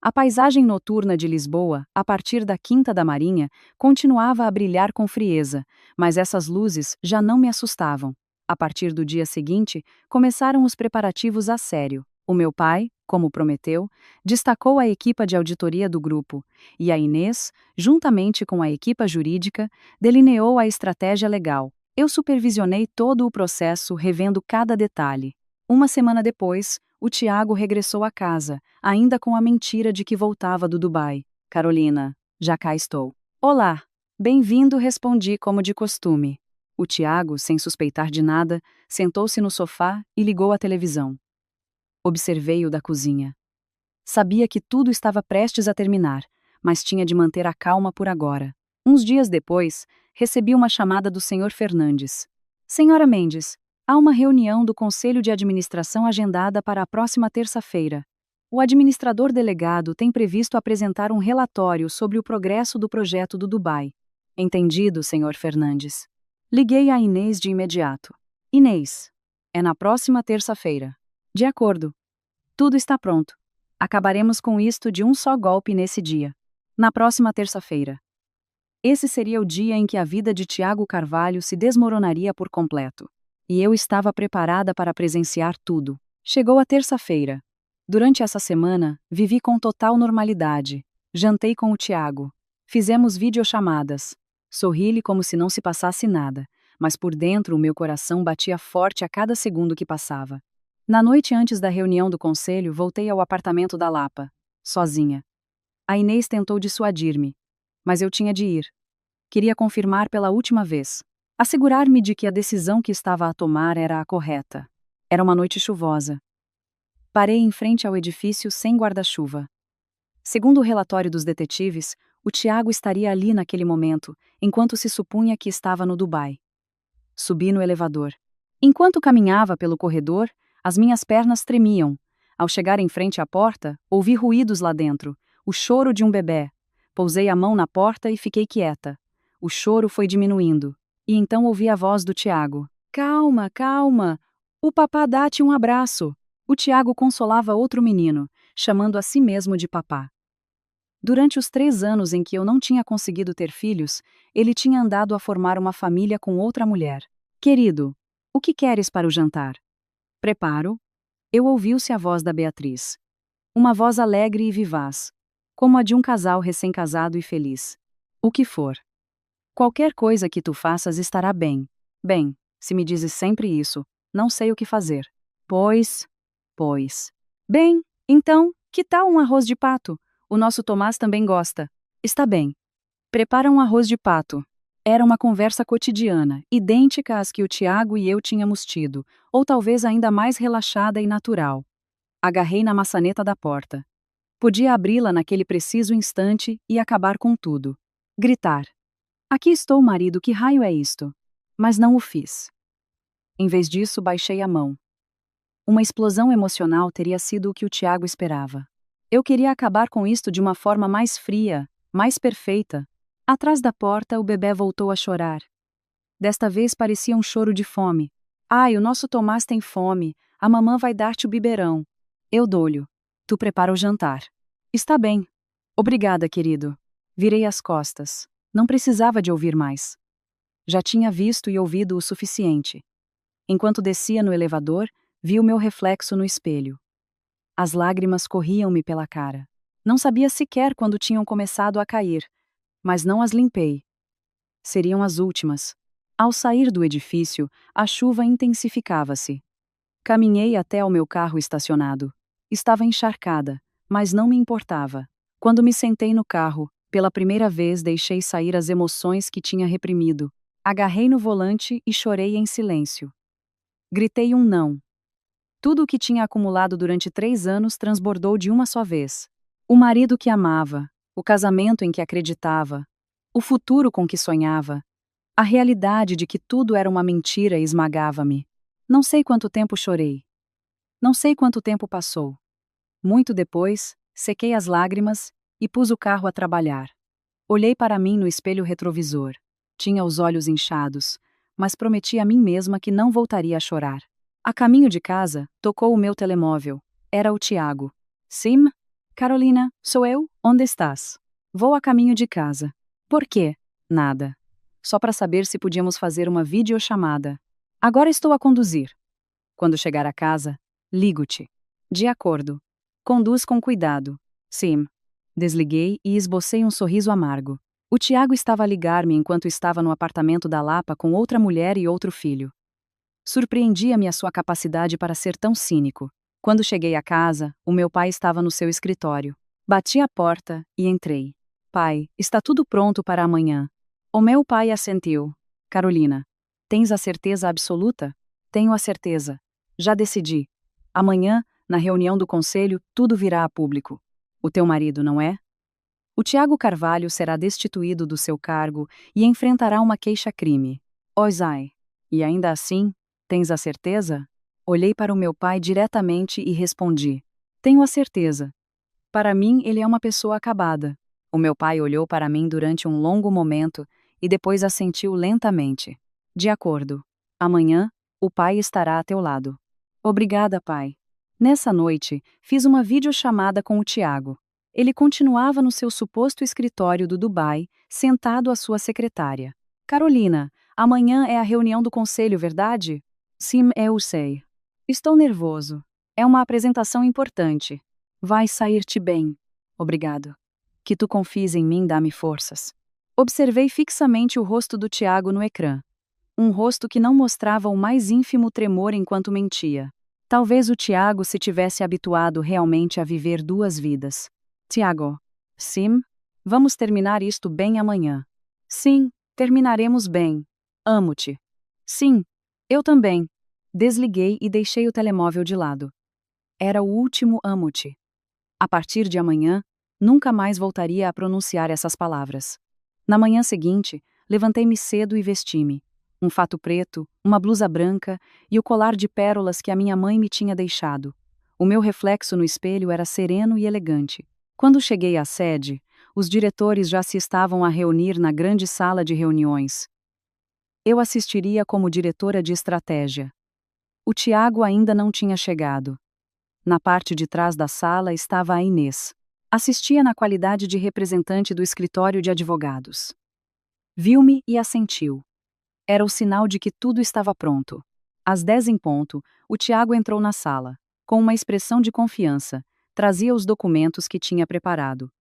A paisagem noturna de Lisboa, a partir da Quinta da Marinha, continuava a brilhar com frieza, mas essas luzes já não me assustavam. A partir do dia seguinte, começaram os preparativos a sério. O meu pai, como prometeu, destacou a equipa de auditoria do grupo, e a Inês, juntamente com a equipa jurídica, delineou a estratégia legal. Eu supervisionei todo o processo, revendo cada detalhe. Uma semana depois, o Tiago regressou à casa, ainda com a mentira de que voltava do Dubai. Carolina, já cá estou. Olá, bem-vindo, respondi como de costume. O Tiago, sem suspeitar de nada, sentou-se no sofá e ligou a televisão. Observei-o da cozinha. Sabia que tudo estava prestes a terminar, mas tinha de manter a calma por agora. Uns dias depois, recebi uma chamada do Sr. Fernandes. Senhora Mendes, há uma reunião do Conselho de Administração agendada para a próxima terça-feira. O administrador delegado tem previsto apresentar um relatório sobre o progresso do projeto do Dubai. Entendido, Sr. Fernandes. Liguei a Inês de imediato. Inês, é na próxima terça-feira. De acordo. Tudo está pronto. Acabaremos com isto de um só golpe nesse dia. Na próxima terça-feira. Esse seria o dia em que a vida de Tiago Carvalho se desmoronaria por completo. E eu estava preparada para presenciar tudo. Chegou a terça-feira. Durante essa semana, vivi com total normalidade. Jantei com o Tiago. Fizemos videochamadas. Sorri-lhe como se não se passasse nada, mas por dentro o meu coração batia forte a cada segundo que passava. Na noite antes da reunião do conselho, voltei ao apartamento da Lapa, sozinha. A Inês tentou dissuadir-me, mas eu tinha de ir. Queria confirmar pela última vez. Assegurar-me de que a decisão que estava a tomar era a correta. Era uma noite chuvosa. Parei em frente ao edifício sem guarda-chuva. Segundo o relatório dos detetives, o Tiago estaria ali naquele momento, enquanto se supunha que estava no Dubai. Subi no elevador. Enquanto caminhava pelo corredor, as minhas pernas tremiam. Ao chegar em frente à porta, ouvi ruídos lá dentro, o choro de um bebê. Pousei a mão na porta e fiquei quieta. O choro foi diminuindo, e então ouvi a voz do Tiago. Calma, calma. O papá dá-te um abraço. O Tiago consolava outro menino, chamando a si mesmo de papá. Durante os 3 anos em que eu não tinha conseguido ter filhos, ele tinha andado a formar uma família com outra mulher. Querido, o que queres para o jantar? Preparo. Eu ouviu-se a voz da Beatriz. Uma voz alegre e vivaz, como a de um casal recém-casado e feliz. O que for. Qualquer coisa que tu faças estará bem. Bem, se me dizes sempre isso, não sei o que fazer. Pois. Bem, então, que tal um arroz de pato? O nosso Tomás também gosta. Está bem. Prepara um arroz de pato. Era uma conversa cotidiana, idêntica às que o Tiago e eu tínhamos tido, ou talvez ainda mais relaxada e natural. Agarrei na maçaneta da porta. Podia abri-la naquele preciso instante e acabar com tudo. Gritar. Aqui estou, marido, que raio é isto? Mas não o fiz. Em vez disso, baixei a mão. Uma explosão emocional teria sido o que o Tiago esperava. Eu queria acabar com isto de uma forma mais fria, mais perfeita. Atrás da porta, o bebê voltou a chorar. Desta vez parecia um choro de fome. Ai, o nosso Tomás tem fome. A mamã vai dar-te o biberão. Eu dou-lhe. Tu prepara o jantar. Está bem. Obrigada, querido. Virei as costas. Não precisava de ouvir mais. Já tinha visto e ouvido o suficiente. Enquanto descia no elevador, vi o meu reflexo no espelho. As lágrimas corriam-me pela cara. Não sabia sequer quando tinham começado a cair, mas não as limpei. Seriam as últimas. Ao sair do edifício, a chuva intensificava-se. Caminhei até ao meu carro estacionado. Estava encharcada, mas não me importava. Quando me sentei no carro, pela primeira vez deixei sair as emoções que tinha reprimido. Agarrei no volante e chorei em silêncio. Gritei um não. Tudo o que tinha acumulado durante 3 anos transbordou de uma só vez. O marido que amava, o casamento em que acreditava, o futuro com que sonhava. A realidade de que tudo era uma mentira esmagava-me. Não sei quanto tempo chorei. Não sei quanto tempo passou. Muito depois, sequei as lágrimas e pus o carro a trabalhar. Olhei para mim no espelho retrovisor. Tinha os olhos inchados, mas prometi a mim mesma que não voltaria a chorar. A caminho de casa, tocou o meu telemóvel. Era o Tiago. Sim? Carolina, sou eu? Onde estás? Vou a caminho de casa. Por quê? Nada. Só para saber se podíamos fazer uma videochamada. Agora estou a conduzir. Quando chegar a casa, ligo-te. De acordo. Conduz com cuidado. Sim. Desliguei e esbocei um sorriso amargo. O Tiago estava a ligar-me enquanto estava no apartamento da Lapa com outra mulher e outro filho. Surpreendia-me a sua capacidade para ser tão cínico. Quando cheguei a casa, o meu pai estava no seu escritório. Bati a porta e entrei. Pai, está tudo pronto para amanhã. O meu pai assentiu. Carolina, tens a certeza absoluta? Tenho a certeza. Já decidi. Amanhã, na reunião do conselho, tudo virá a público. O teu marido, não é? O Tiago Carvalho será destituído do seu cargo e enfrentará uma queixa-crime. Ozai. E ainda assim, tens a certeza? Olhei para o meu pai diretamente e respondi. Tenho a certeza. Para mim, ele é uma pessoa acabada. O meu pai olhou para mim durante um longo momento e depois assentiu lentamente. De acordo. Amanhã, o pai estará a teu lado. Obrigada, pai. Nessa noite, fiz uma videochamada com o Tiago. Ele continuava no seu suposto escritório do Dubai, sentado à sua secretária. Carolina, amanhã é a reunião do conselho, verdade? Sim, eu sei. Estou nervoso. É uma apresentação importante. Vai sair-te bem. Obrigado. Que tu confies em mim dá-me forças. Observei fixamente o rosto do Tiago no ecrã. Um rosto que não mostrava o mais ínfimo tremor enquanto mentia. Talvez o Tiago se tivesse habituado realmente a viver 2 vidas. Tiago. Sim? Vamos terminar isto bem amanhã. Sim, terminaremos bem. Amo-te. Sim, eu também. Desliguei e deixei o telemóvel de lado. Era o último amo-te. A partir de amanhã, nunca mais voltaria a pronunciar essas palavras. Na manhã seguinte, levantei-me cedo e vesti-me. Um fato preto, uma blusa branca e o colar de pérolas que a minha mãe me tinha deixado. O meu reflexo no espelho era sereno e elegante. Quando cheguei à sede, os diretores já se estavam a reunir na grande sala de reuniões. Eu assistiria como diretora de estratégia. O Tiago ainda não tinha chegado. Na parte de trás da sala estava a Inês. Assistia na qualidade de representante do escritório de advogados. Viu-me e assentiu. Era o sinal de que tudo estava pronto. Às 10 em ponto, o Tiago entrou na sala. Com uma expressão de confiança, trazia os documentos que tinha preparado.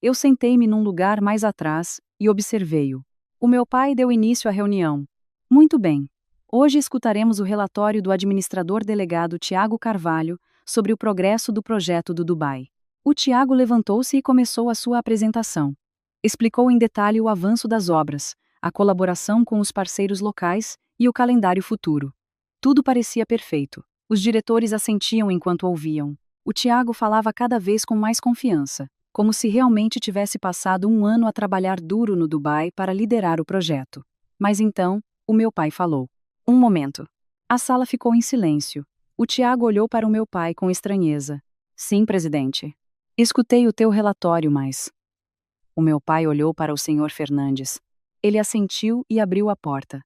Eu sentei-me num lugar mais atrás e observei-o. O meu pai deu início à reunião. Muito bem. Hoje escutaremos o relatório do administrador delegado Tiago Carvalho sobre o progresso do projeto do Dubai. O Tiago levantou-se e começou a sua apresentação. Explicou em detalhe o avanço das obras, a colaboração com os parceiros locais e o calendário futuro. Tudo parecia perfeito. Os diretores assentiam enquanto ouviam. O Tiago falava cada vez com mais confiança, como se realmente tivesse passado um ano a trabalhar duro no Dubai para liderar o projeto. Mas então, o meu pai falou. Um momento. A sala ficou em silêncio. O Tiago olhou para o meu pai com estranheza. Sim, presidente. Escutei o teu relatório, mas... O meu pai olhou para o senhor Fernandes. Ele assentiu e abriu a porta.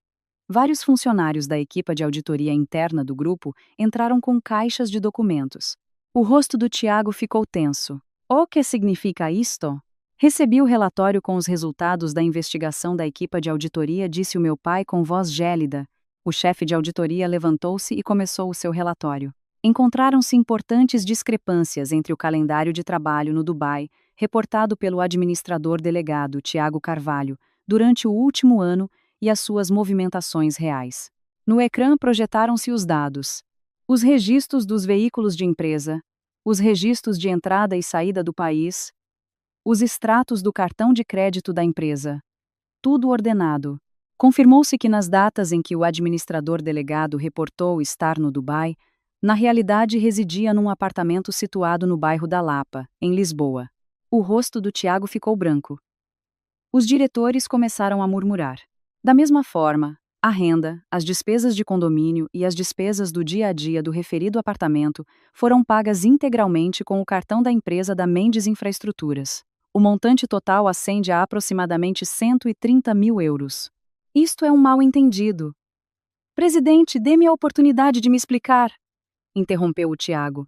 Vários funcionários da equipa de auditoria interna do grupo entraram com caixas de documentos. O rosto do Tiago ficou tenso. O que significa isto? Recebi o relatório com os resultados da investigação da equipa de auditoria, disse o meu pai com voz gélida. O chefe de auditoria levantou-se e começou o seu relatório. Encontraram-se importantes discrepâncias entre o calendário de trabalho no Dubai, reportado pelo administrador delegado Tiago Carvalho, durante o último ano e as suas movimentações reais. No ecrã projetaram-se os dados. Os registros dos veículos de empresa, os registros de entrada e saída do país, os extratos do cartão de crédito da empresa. Tudo ordenado. Confirmou-se que nas datas em que o administrador delegado reportou estar no Dubai, na realidade residia num apartamento situado no bairro da Lapa, em Lisboa. O rosto do Tiago ficou branco. Os diretores começaram a murmurar. Da mesma forma, a renda, as despesas de condomínio e as despesas do dia a dia do referido apartamento foram pagas integralmente com o cartão da empresa da Mendes Infraestruturas. O montante total ascende a aproximadamente 130 mil euros. Isto é um mal-entendido. Presidente, dê-me a oportunidade de me explicar, interrompeu o Tiago.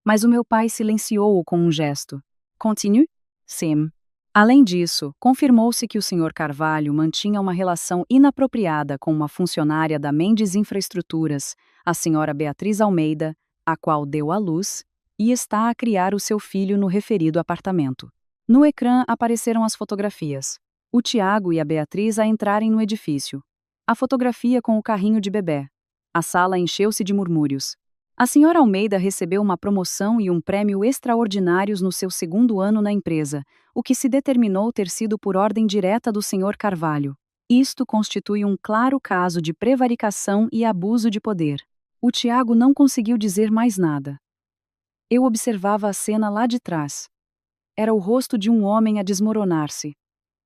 Mas o meu pai silenciou-o com um gesto. Continue? Sim. Além disso, confirmou-se que o Sr. Carvalho mantinha uma relação inapropriada com uma funcionária da Mendes Infraestruturas, a Sra. Beatriz Almeida, a qual deu à luz, e está a criar o seu filho no referido apartamento. No ecrã apareceram as fotografias. O Tiago e a Beatriz a entrarem no edifício. A fotografia com o carrinho de bebê. A sala encheu-se de murmúrios. A Sra. Almeida recebeu uma promoção e um prêmio extraordinários no seu segundo ano na empresa, o que se determinou ter sido por ordem direta do Sr. Carvalho. Isto constitui um claro caso de prevaricação e abuso de poder. O Tiago não conseguiu dizer mais nada. Eu observava a cena lá de trás. Era o rosto de um homem a desmoronar-se.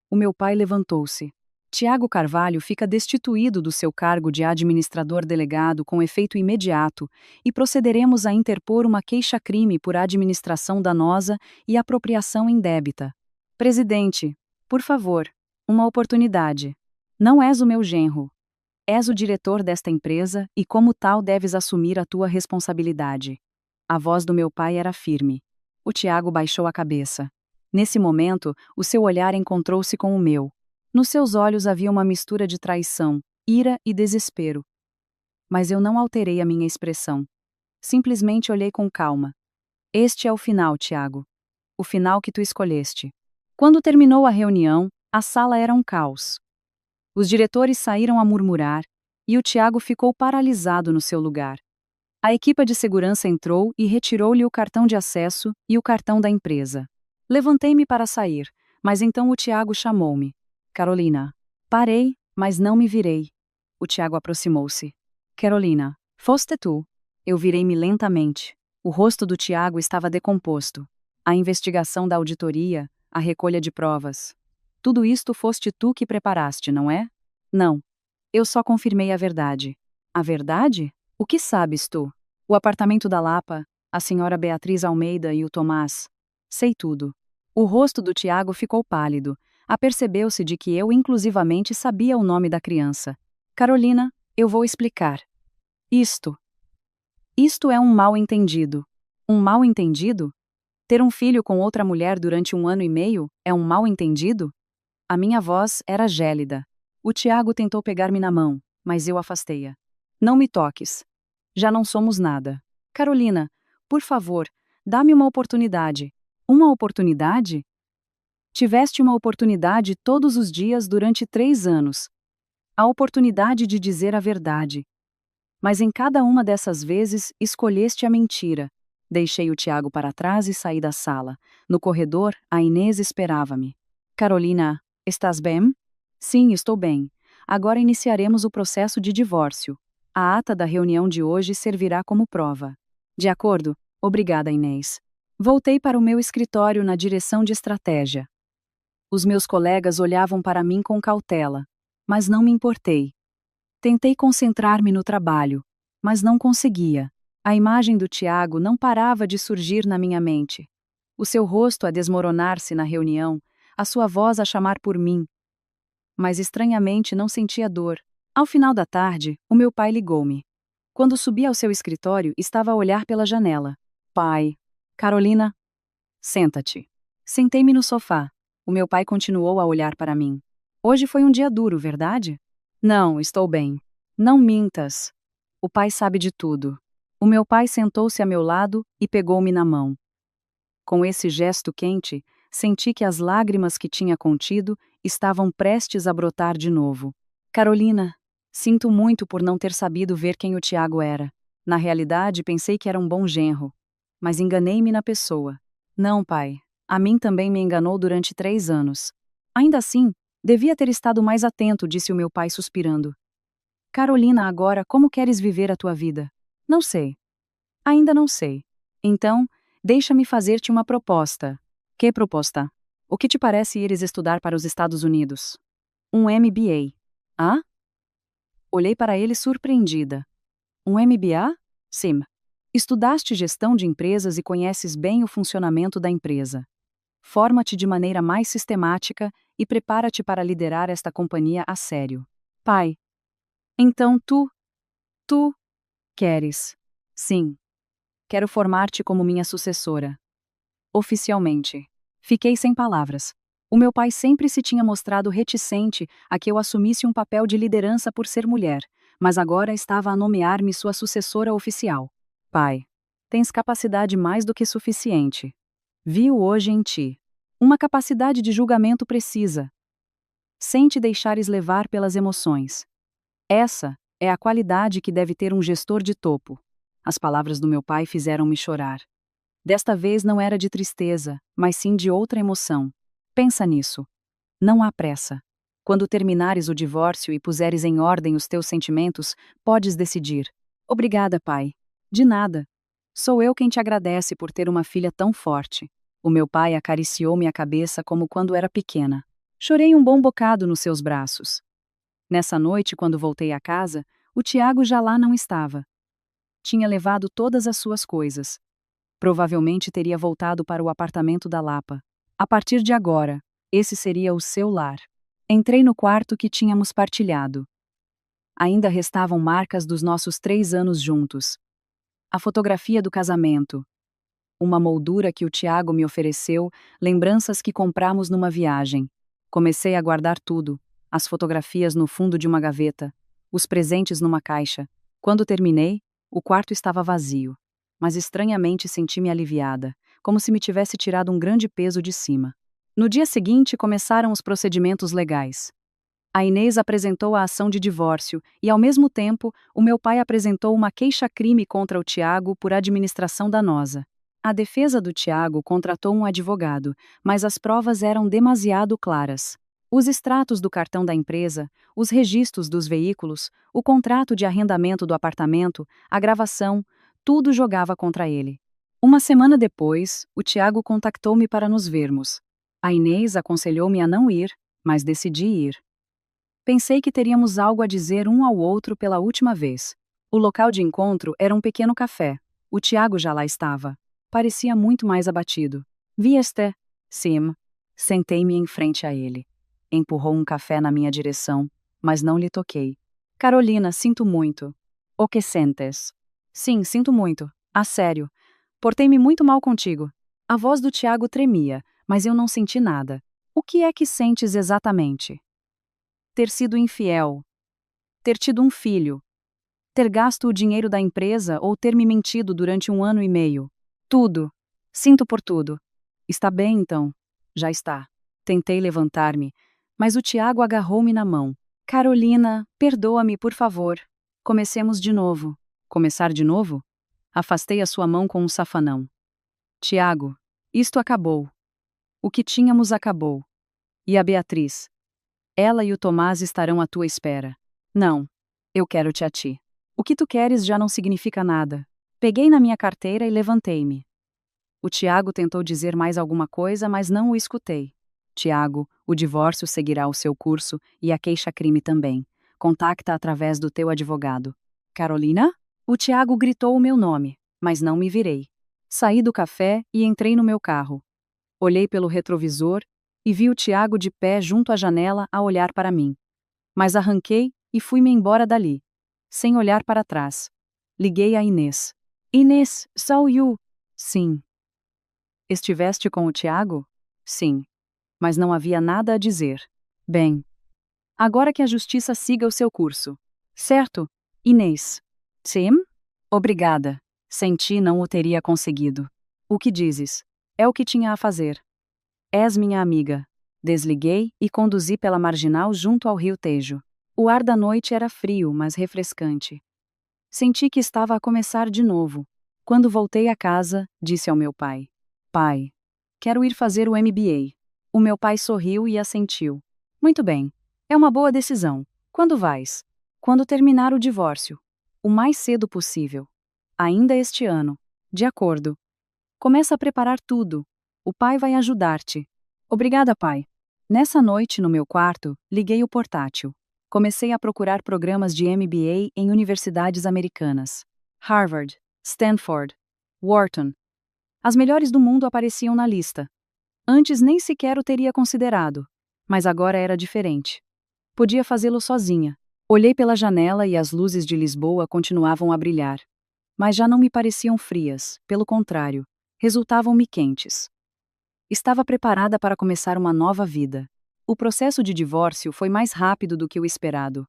O meu pai levantou-se. Tiago Carvalho fica destituído do seu cargo de administrador delegado com efeito imediato e procederemos a interpor uma queixa-crime por administração danosa e apropriação indébita. Presidente, por favor, uma oportunidade. Não és o meu genro. És o diretor desta empresa e como tal deves assumir a tua responsabilidade. A voz do meu pai era firme. O Tiago baixou a cabeça. Nesse momento, o seu olhar encontrou-se com o meu. Nos seus olhos havia uma mistura de traição, ira e desespero. Mas eu não alterei a minha expressão. Simplesmente olhei com calma. Este é o final, Tiago. O final que tu escolheste. Quando terminou a reunião, a sala era um caos. Os diretores saíram a murmurar, e o Tiago ficou paralisado no seu lugar. A equipa de segurança entrou e retirou-lhe o cartão de acesso e o cartão da empresa. Levantei-me para sair, mas então o Tiago chamou-me. Carolina. Parei, mas não me virei. O Tiago aproximou-se. Carolina, foste tu. Eu virei-me lentamente. O rosto do Tiago estava decomposto. A investigação da auditoria, a recolha de provas. Tudo isto foste tu que preparaste, não é? Não. Eu só confirmei a verdade. A verdade? O que sabes tu? O apartamento da Lapa, a senhora Beatriz Almeida e o Tomás. Sei tudo. O rosto do Tiago ficou pálido. Apercebeu-se de que eu inclusivamente sabia o nome da criança. Carolina, eu vou explicar. Isto. Isto é um mal-entendido. Um mal-entendido? Ter um filho com outra mulher durante 1 ano e meio é um mal-entendido? A minha voz era gélida. O Tiago tentou pegar-me na mão, mas eu afastei-a. Não me toques. Já não somos nada. Carolina, por favor, dá-me uma oportunidade. Uma oportunidade? Tiveste uma oportunidade todos os dias durante 3 anos. A oportunidade de dizer a verdade. Mas em cada uma dessas vezes escolheste a mentira. Deixei o Tiago para trás e saí da sala. No corredor, a Inês esperava-me. Carolina, estás bem? Sim, estou bem. Agora iniciaremos o processo de divórcio. A ata da reunião de hoje servirá como prova. De acordo? Obrigada, Inês. Voltei para o meu escritório na direção de estratégia. Os meus colegas olhavam para mim com cautela, mas não me importei. Tentei concentrar-me no trabalho, mas não conseguia. A imagem do Tiago não parava de surgir na minha mente. O seu rosto a desmoronar-se na reunião, a sua voz a chamar por mim. Mas estranhamente não sentia dor. Ao final da tarde, o meu pai ligou-me. Quando subi ao seu escritório, estava a olhar pela janela. Pai. Carolina. Senta-te. Sentei-me no sofá. O meu pai continuou a olhar para mim. Hoje foi um dia duro, verdade? Não, estou bem. Não mintas. O pai sabe de tudo. O meu pai sentou-se a meu lado e pegou-me na mão. Com esse gesto quente, senti que as lágrimas que tinha contido estavam prestes a brotar de novo. Carolina, sinto muito por não ter sabido ver quem o Tiago era. Na realidade, pensei que era um bom genro. Mas enganei-me na pessoa. Não, pai. A mim também me enganou durante 3 anos. Ainda assim, devia ter estado mais atento, disse o meu pai suspirando. Carolina, agora, como queres viver a tua vida? Não sei. Ainda não sei. Então, deixa-me fazer-te uma proposta. Que proposta? O que te parece ires estudar para os Estados Unidos? Um MBA. Ah? Olhei para ele surpreendida. Um MBA? Sim. Estudaste gestão de empresas e conheces bem o funcionamento da empresa. Forma-te de maneira mais sistemática e prepara-te para liderar esta companhia a sério. Pai. Então tu queres? Sim. Quero formar-te como minha sucessora. Oficialmente. Fiquei sem palavras. O meu pai sempre se tinha mostrado reticente a que eu assumisse um papel de liderança por ser mulher, mas agora estava a nomear-me sua sucessora oficial. Pai, tens capacidade mais do que suficiente. Vi-o hoje em ti. Uma capacidade de julgamento precisa. Sem te deixares levar pelas emoções. Essa é a qualidade que deve ter um gestor de topo. As palavras do meu pai fizeram-me chorar. Desta vez não era de tristeza, mas sim de outra emoção. Pensa nisso. Não há pressa. Quando terminares o divórcio e puseres em ordem os teus sentimentos, podes decidir. Obrigada, pai. De nada. Sou eu quem te agradece por ter uma filha tão forte. O meu pai acariciou-me a cabeça como quando era pequena. Chorei um bom bocado nos seus braços. Nessa noite, quando voltei à casa, o Tiago já lá não estava. Tinha levado todas as suas coisas. Provavelmente teria voltado para o apartamento da Lapa. A partir de agora, esse seria o seu lar. Entrei no quarto que tínhamos partilhado. Ainda restavam marcas dos nossos 3 anos juntos. A fotografia do casamento. Uma moldura que o Tiago me ofereceu, lembranças que compramos numa viagem. Comecei a guardar tudo, as fotografias no fundo de uma gaveta, os presentes numa caixa. Quando terminei, o quarto estava vazio. Mas estranhamente senti-me aliviada, como se me tivesse tirado um grande peso de cima. No dia seguinte começaram os procedimentos legais. A Inês apresentou a ação de divórcio e, ao mesmo tempo, o meu pai apresentou uma queixa-crime contra o Tiago por administração danosa. A defesa do Tiago contratou um advogado, mas as provas eram demasiado claras. Os extratos do cartão da empresa, os registros dos veículos, o contrato de arrendamento do apartamento, a gravação, tudo jogava contra ele. Uma semana depois, o Tiago contactou-me para nos vermos. A Inês aconselhou-me a não ir, mas decidi ir. Pensei que teríamos algo a dizer um ao outro pela última vez. O local de encontro era um pequeno café. O Tiago já lá estava. Parecia muito mais abatido. Vieste? Sim. Sentei-me em frente a ele. Empurrou um café na minha direção, mas não lhe toquei. Carolina, sinto muito. O que sentes? Sim, sinto muito. A sério. Portei-me muito mal contigo. A voz do Tiago tremia, mas eu não senti nada. O que é que sentes exatamente? Ter sido infiel. Ter tido um filho. Ter gasto o dinheiro da empresa ou ter me mentido durante 1 ano e meio. Tudo. Sinto por tudo. Está bem, então. Já está. Tentei levantar-me, mas o Tiago agarrou-me na mão. Carolina, perdoa-me, por favor. Comecemos de novo. Começar de novo? Afastei a sua mão com um safanão. Tiago, isto acabou. O que tínhamos acabou. E a Beatriz? Ela e o Tomás estarão à tua espera. Não. Eu quero-te a ti. O que tu queres já não significa nada. Peguei na minha carteira e levantei-me. O Tiago tentou dizer mais alguma coisa, mas não o escutei. Tiago, o divórcio seguirá o seu curso e a queixa-crime também. Contacta através do teu advogado. Carolina? O Tiago gritou o meu nome, mas não me virei. Saí do café e entrei no meu carro. Olhei pelo retrovisor e vi o Tiago de pé junto à janela a olhar para mim. Mas arranquei e fui-me embora dali, sem olhar para trás. Liguei a Inês. Inês, saw you? Sim. Estiveste com o Tiago? Sim. Mas não havia nada a dizer. Bem. Agora que a justiça siga o seu curso. Certo, Inês? Sim? Obrigada. Sem ti não o teria conseguido. O que dizes? É o que tinha a fazer. És minha amiga. Desliguei e conduzi pela marginal junto ao rio Tejo. O ar da noite era frio, mas refrescante. Senti que estava a começar de novo. Quando voltei a casa, disse ao meu pai: Pai, quero ir fazer o MBA. O meu pai sorriu e assentiu. Muito bem. É uma boa decisão. Quando vais? Quando terminar o divórcio. O mais cedo possível. Ainda este ano. De acordo. Começa a preparar tudo. O pai vai ajudar-te. Obrigada, pai. Nessa noite, no meu quarto, liguei o portátil. Comecei a procurar programas de MBA em universidades americanas. Harvard, Stanford, Wharton. As melhores do mundo apareciam na lista. Antes nem sequer o teria considerado, mas agora era diferente. Podia fazê-lo sozinha. Olhei pela janela e as luzes de Lisboa continuavam a brilhar. Mas já não me pareciam frias, pelo contrário, resultavam-me quentes. Estava preparada para começar uma nova vida. O processo de divórcio foi mais rápido do que o esperado.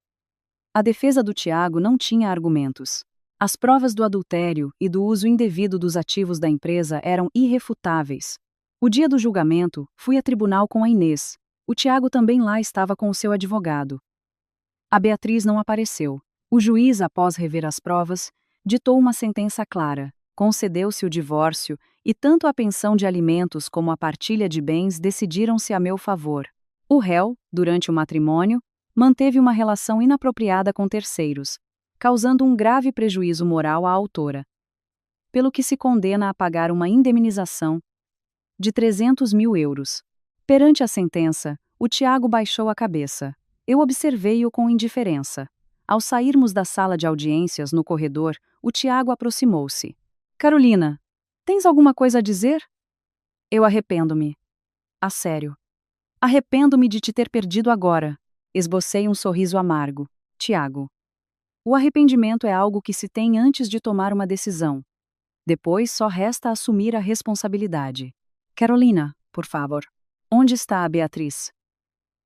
A defesa do Tiago não tinha argumentos. As provas do adultério e do uso indevido dos ativos da empresa eram irrefutáveis. O dia do julgamento, fui a tribunal com a Inês. O Tiago também lá estava com o seu advogado. A Beatriz não apareceu. O juiz, após rever as provas, ditou uma sentença clara. Concedeu-se o divórcio e tanto a pensão de alimentos como a partilha de bens decidiram-se a meu favor. O réu, durante o matrimônio, manteve uma relação inapropriada com terceiros, causando um grave prejuízo moral à autora, pelo que se condena a pagar uma indemnização de 300 mil euros. Perante a sentença, o Tiago baixou a cabeça. Eu observei-o com indiferença. Ao sairmos da sala de audiências no corredor, o Tiago aproximou-se. Carolina, tens alguma coisa a dizer? Eu arrependo-me. A sério. Arrependo-me de te ter perdido agora. Esbocei um sorriso amargo. Tiago. O arrependimento é algo que se tem antes de tomar uma decisão. Depois só resta assumir a responsabilidade. Carolina, por favor. Onde está a Beatriz?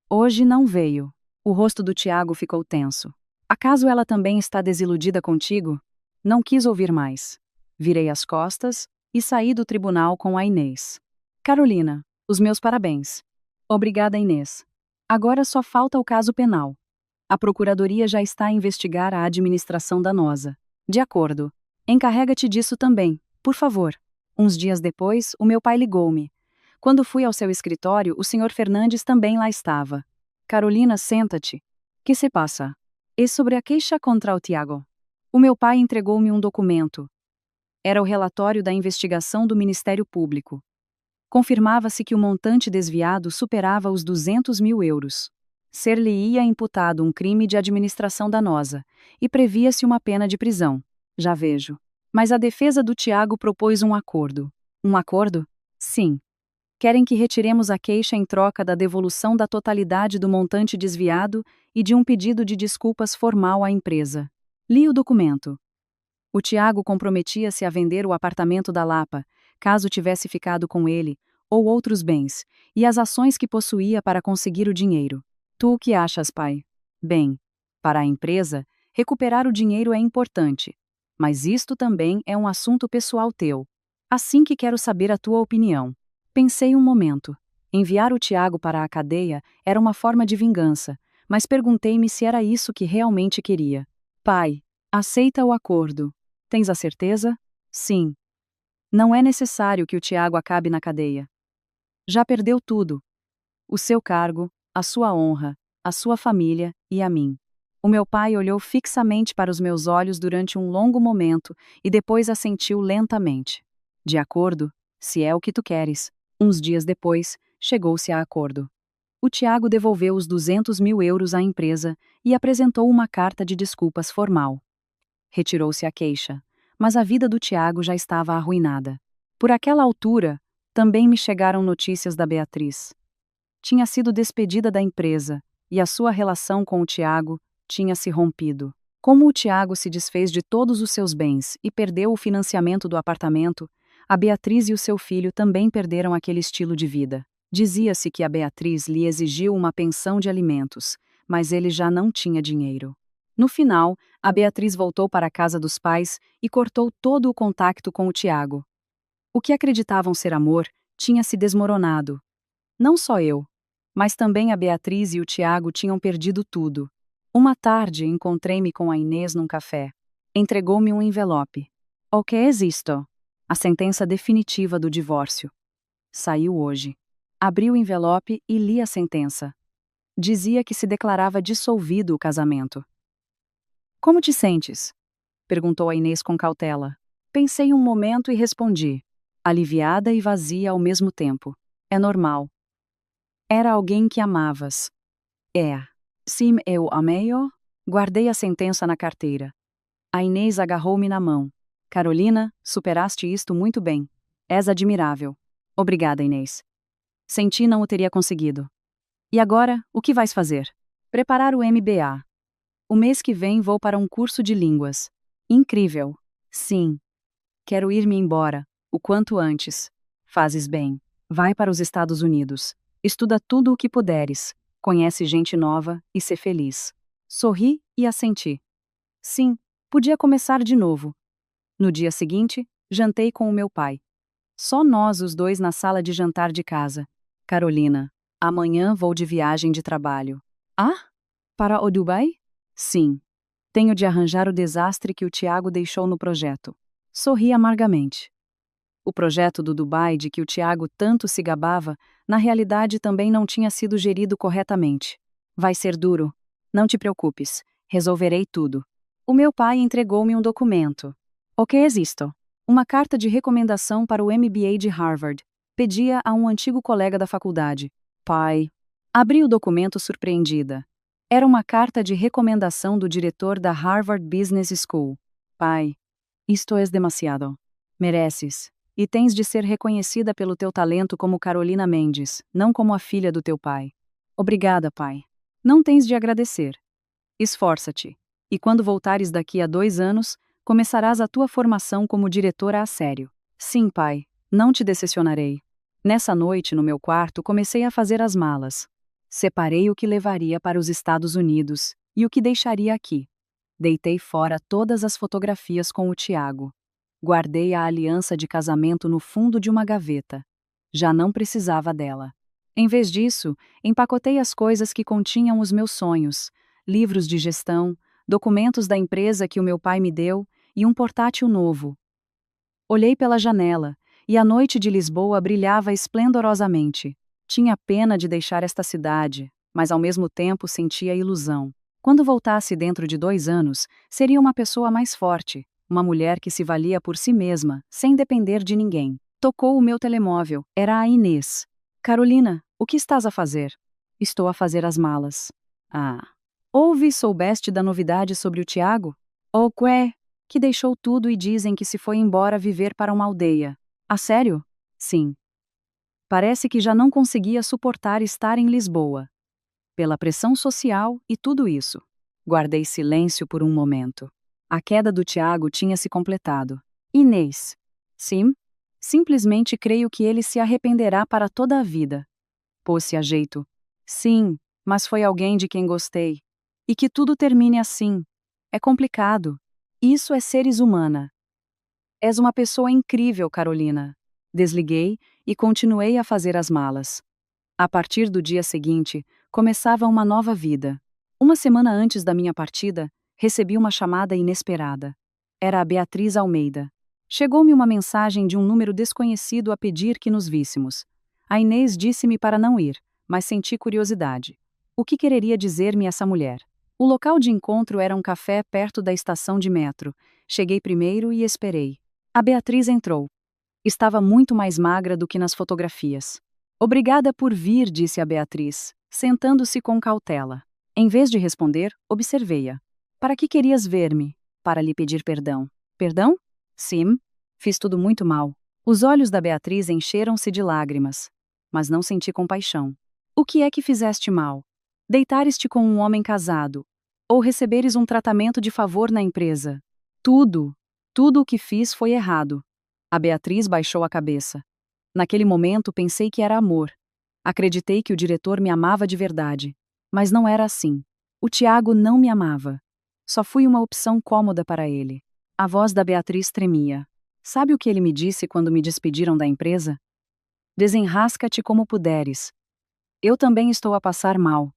Hoje não veio. O rosto do Tiago ficou tenso. Acaso ela também está desiludida contigo? Não quis ouvir mais. Virei as costas e saí do tribunal com a Inês. Carolina, os meus parabéns. Obrigada, Inês. Agora só falta o caso penal. A Procuradoria já está a investigar a administração danosa. De acordo. Encarrega-te disso também, por favor. Uns dias depois, o meu pai ligou-me. Quando fui ao seu escritório, o Sr. Fernandes também lá estava. Carolina, senta-te. Que se passa? É sobre a queixa contra o Tiago. O meu pai entregou-me um documento. Era o relatório da investigação do Ministério Público. Confirmava-se que o montante desviado superava os 200 mil euros. Ser-lhe-ia imputado um crime de administração danosa, e previa-se uma pena de prisão. Já vejo. Mas a defesa do Tiago propôs um acordo. Um acordo? Sim. Querem que retiremos a queixa em troca da devolução da totalidade do montante desviado e de um pedido de desculpas formal à empresa. Li o documento. O Tiago comprometia-se a vender o apartamento da Lapa, caso tivesse ficado com ele, ou outros bens, e as ações que possuía para conseguir o dinheiro. Tu o que achas, pai? Bem, para a empresa, recuperar o dinheiro é importante, mas isto também é um assunto pessoal teu. Assim que quero saber a tua opinião. Pensei um momento. Enviar o Tiago para a cadeia era uma forma de vingança, mas perguntei-me se era isso que realmente queria. Pai, aceita o acordo. Tens a certeza? Sim. Não é necessário que o Tiago acabe na cadeia. Já perdeu tudo. O seu cargo, a sua honra, a sua família e a mim. O meu pai olhou fixamente para os meus olhos durante um longo momento e depois assentiu lentamente. De acordo, se é o que tu queres. Uns dias depois, chegou-se a acordo. O Tiago devolveu os 200.000 euros à empresa e apresentou uma carta de desculpas formal. Retirou-se a queixa, mas a vida do Tiago já estava arruinada. Por aquela altura, também me chegaram notícias da Beatriz. Tinha sido despedida da empresa, e a sua relação com o Tiago tinha se rompido. Como o Tiago se desfez de todos os seus bens e perdeu o financiamento do apartamento, a Beatriz e o seu filho também perderam aquele estilo de vida. Dizia-se que a Beatriz lhe exigiu uma pensão de alimentos, mas ele já não tinha dinheiro. No final, a Beatriz voltou para a casa dos pais e cortou todo o contacto com o Tiago. O que acreditavam ser amor tinha se desmoronado. Não só eu, mas também a Beatriz e o Tiago tinham perdido tudo. Uma tarde encontrei-me com a Inês num café. Entregou-me um envelope. O que é isto? A sentença definitiva do divórcio. Saiu hoje. Abri o envelope e li a sentença. Dizia que se declarava dissolvido o casamento. Como te sentes? Perguntou a Inês com cautela. Pensei um momento e respondi, aliviada e vazia ao mesmo tempo. É normal. Era alguém que amavas. É. Sim, eu amei-o. Guardei a sentença na carteira. A Inês agarrou-me na mão. Carolina, superaste isto muito bem. És admirável. Obrigada, Inês. Sem ti não o teria conseguido. E agora, o que vais fazer? Preparar o MBA. O mês que vem vou para um curso de línguas. Incrível. Sim. Quero ir-me embora, o quanto antes. Fazes bem. Vai para os Estados Unidos. Estuda tudo o que puderes. Conhece gente nova e sê feliz. Sorri e assenti. Sim, podia começar de novo. No dia seguinte, jantei com o meu pai. Só nós os dois na sala de jantar de casa. Carolina, amanhã vou de viagem de trabalho. Ah? Para o Dubai? Sim. Tenho de arranjar o desastre que o Tiago deixou no projeto. Sorri amargamente. O projeto do Dubai de que o Tiago tanto se gabava, na realidade também não tinha sido gerido corretamente. Vai ser duro. Não te preocupes. Resolverei tudo. O meu pai entregou-me um documento. O que é isto? Uma carta de recomendação para o MBA de Harvard. Pedia a um antigo colega da faculdade. Pai. Abri o documento surpreendida. Era uma carta de recomendação do diretor da Harvard Business School. Pai. Isto é demasiado. Mereces. E tens de ser reconhecida pelo teu talento como Carolina Mendes, não como a filha do teu pai. Obrigada, pai. Não tens de agradecer. Esforça-te. E quando voltares daqui a 2 anos, começarás a tua formação como diretora a sério. Sim, pai. Não te decepcionarei. Nessa noite, no meu quarto, comecei a fazer as malas. Separei o que levaria para os Estados Unidos e o que deixaria aqui. Deitei fora todas as fotografias com o Tiago. Guardei a aliança de casamento no fundo de uma gaveta. Já não precisava dela. Em vez disso, empacotei as coisas que continham os meus sonhos, livros de gestão, documentos da empresa que o meu pai me deu e um portátil novo. Olhei pela janela, e a noite de Lisboa brilhava esplendorosamente. Tinha pena de deixar esta cidade, mas ao mesmo tempo sentia ilusão. Quando voltasse dentro de 2 anos, seria uma pessoa mais forte, uma mulher que se valia por si mesma, sem depender de ninguém. Tocou o meu telemóvel. Era a Inês. Carolina, o que estás a fazer? Estou a fazer as malas. Ah. Ouve e soubeste da novidade sobre o Tiago? O quê? Que deixou tudo e dizem que se foi embora viver para uma aldeia. A sério? Sim. Parece que já não conseguia suportar estar em Lisboa. Pela pressão social e tudo isso. Guardei silêncio por um momento. A queda do Tiago tinha se completado. Inês. Sim? Simplesmente creio que ele se arrependerá para toda a vida. Pôs-se a jeito. Sim, mas foi alguém de quem gostei. E que tudo termine assim. É complicado. Isso é seres humana. És uma pessoa incrível, Carolina. Desliguei e continuei a fazer as malas. A partir do dia seguinte, começava uma nova vida. Uma semana antes da minha partida, recebi uma chamada inesperada. Era a Beatriz Almeida. Chegou-me uma mensagem de um número desconhecido a pedir que nos víssemos. A Inês disse-me para não ir, mas senti curiosidade. O que quereria dizer-me essa mulher? O local de encontro era um café perto da estação de metro. Cheguei primeiro e esperei. A Beatriz entrou. Estava muito mais magra do que nas fotografias. Obrigada por vir, disse a Beatriz, sentando-se com cautela. Em vez de responder, observei-a. Para que querias ver-me? Para lhe pedir perdão. Perdão? Sim. Fiz tudo muito mal. Os olhos da Beatriz encheram-se de lágrimas. Mas não senti compaixão. O que é que fizeste mal? Deitares-te com um homem casado. Ou receberes um tratamento de favor na empresa. Tudo. Tudo o que fiz foi errado. A Beatriz baixou a cabeça. Naquele momento pensei que era amor. Acreditei que o diretor me amava de verdade. Mas não era assim. O Tiago não me amava. Só fui uma opção cômoda para ele. A voz da Beatriz tremia. Sabe o que ele me disse quando me despediram da empresa? Desenrasca-te como puderes. Eu também estou a passar mal.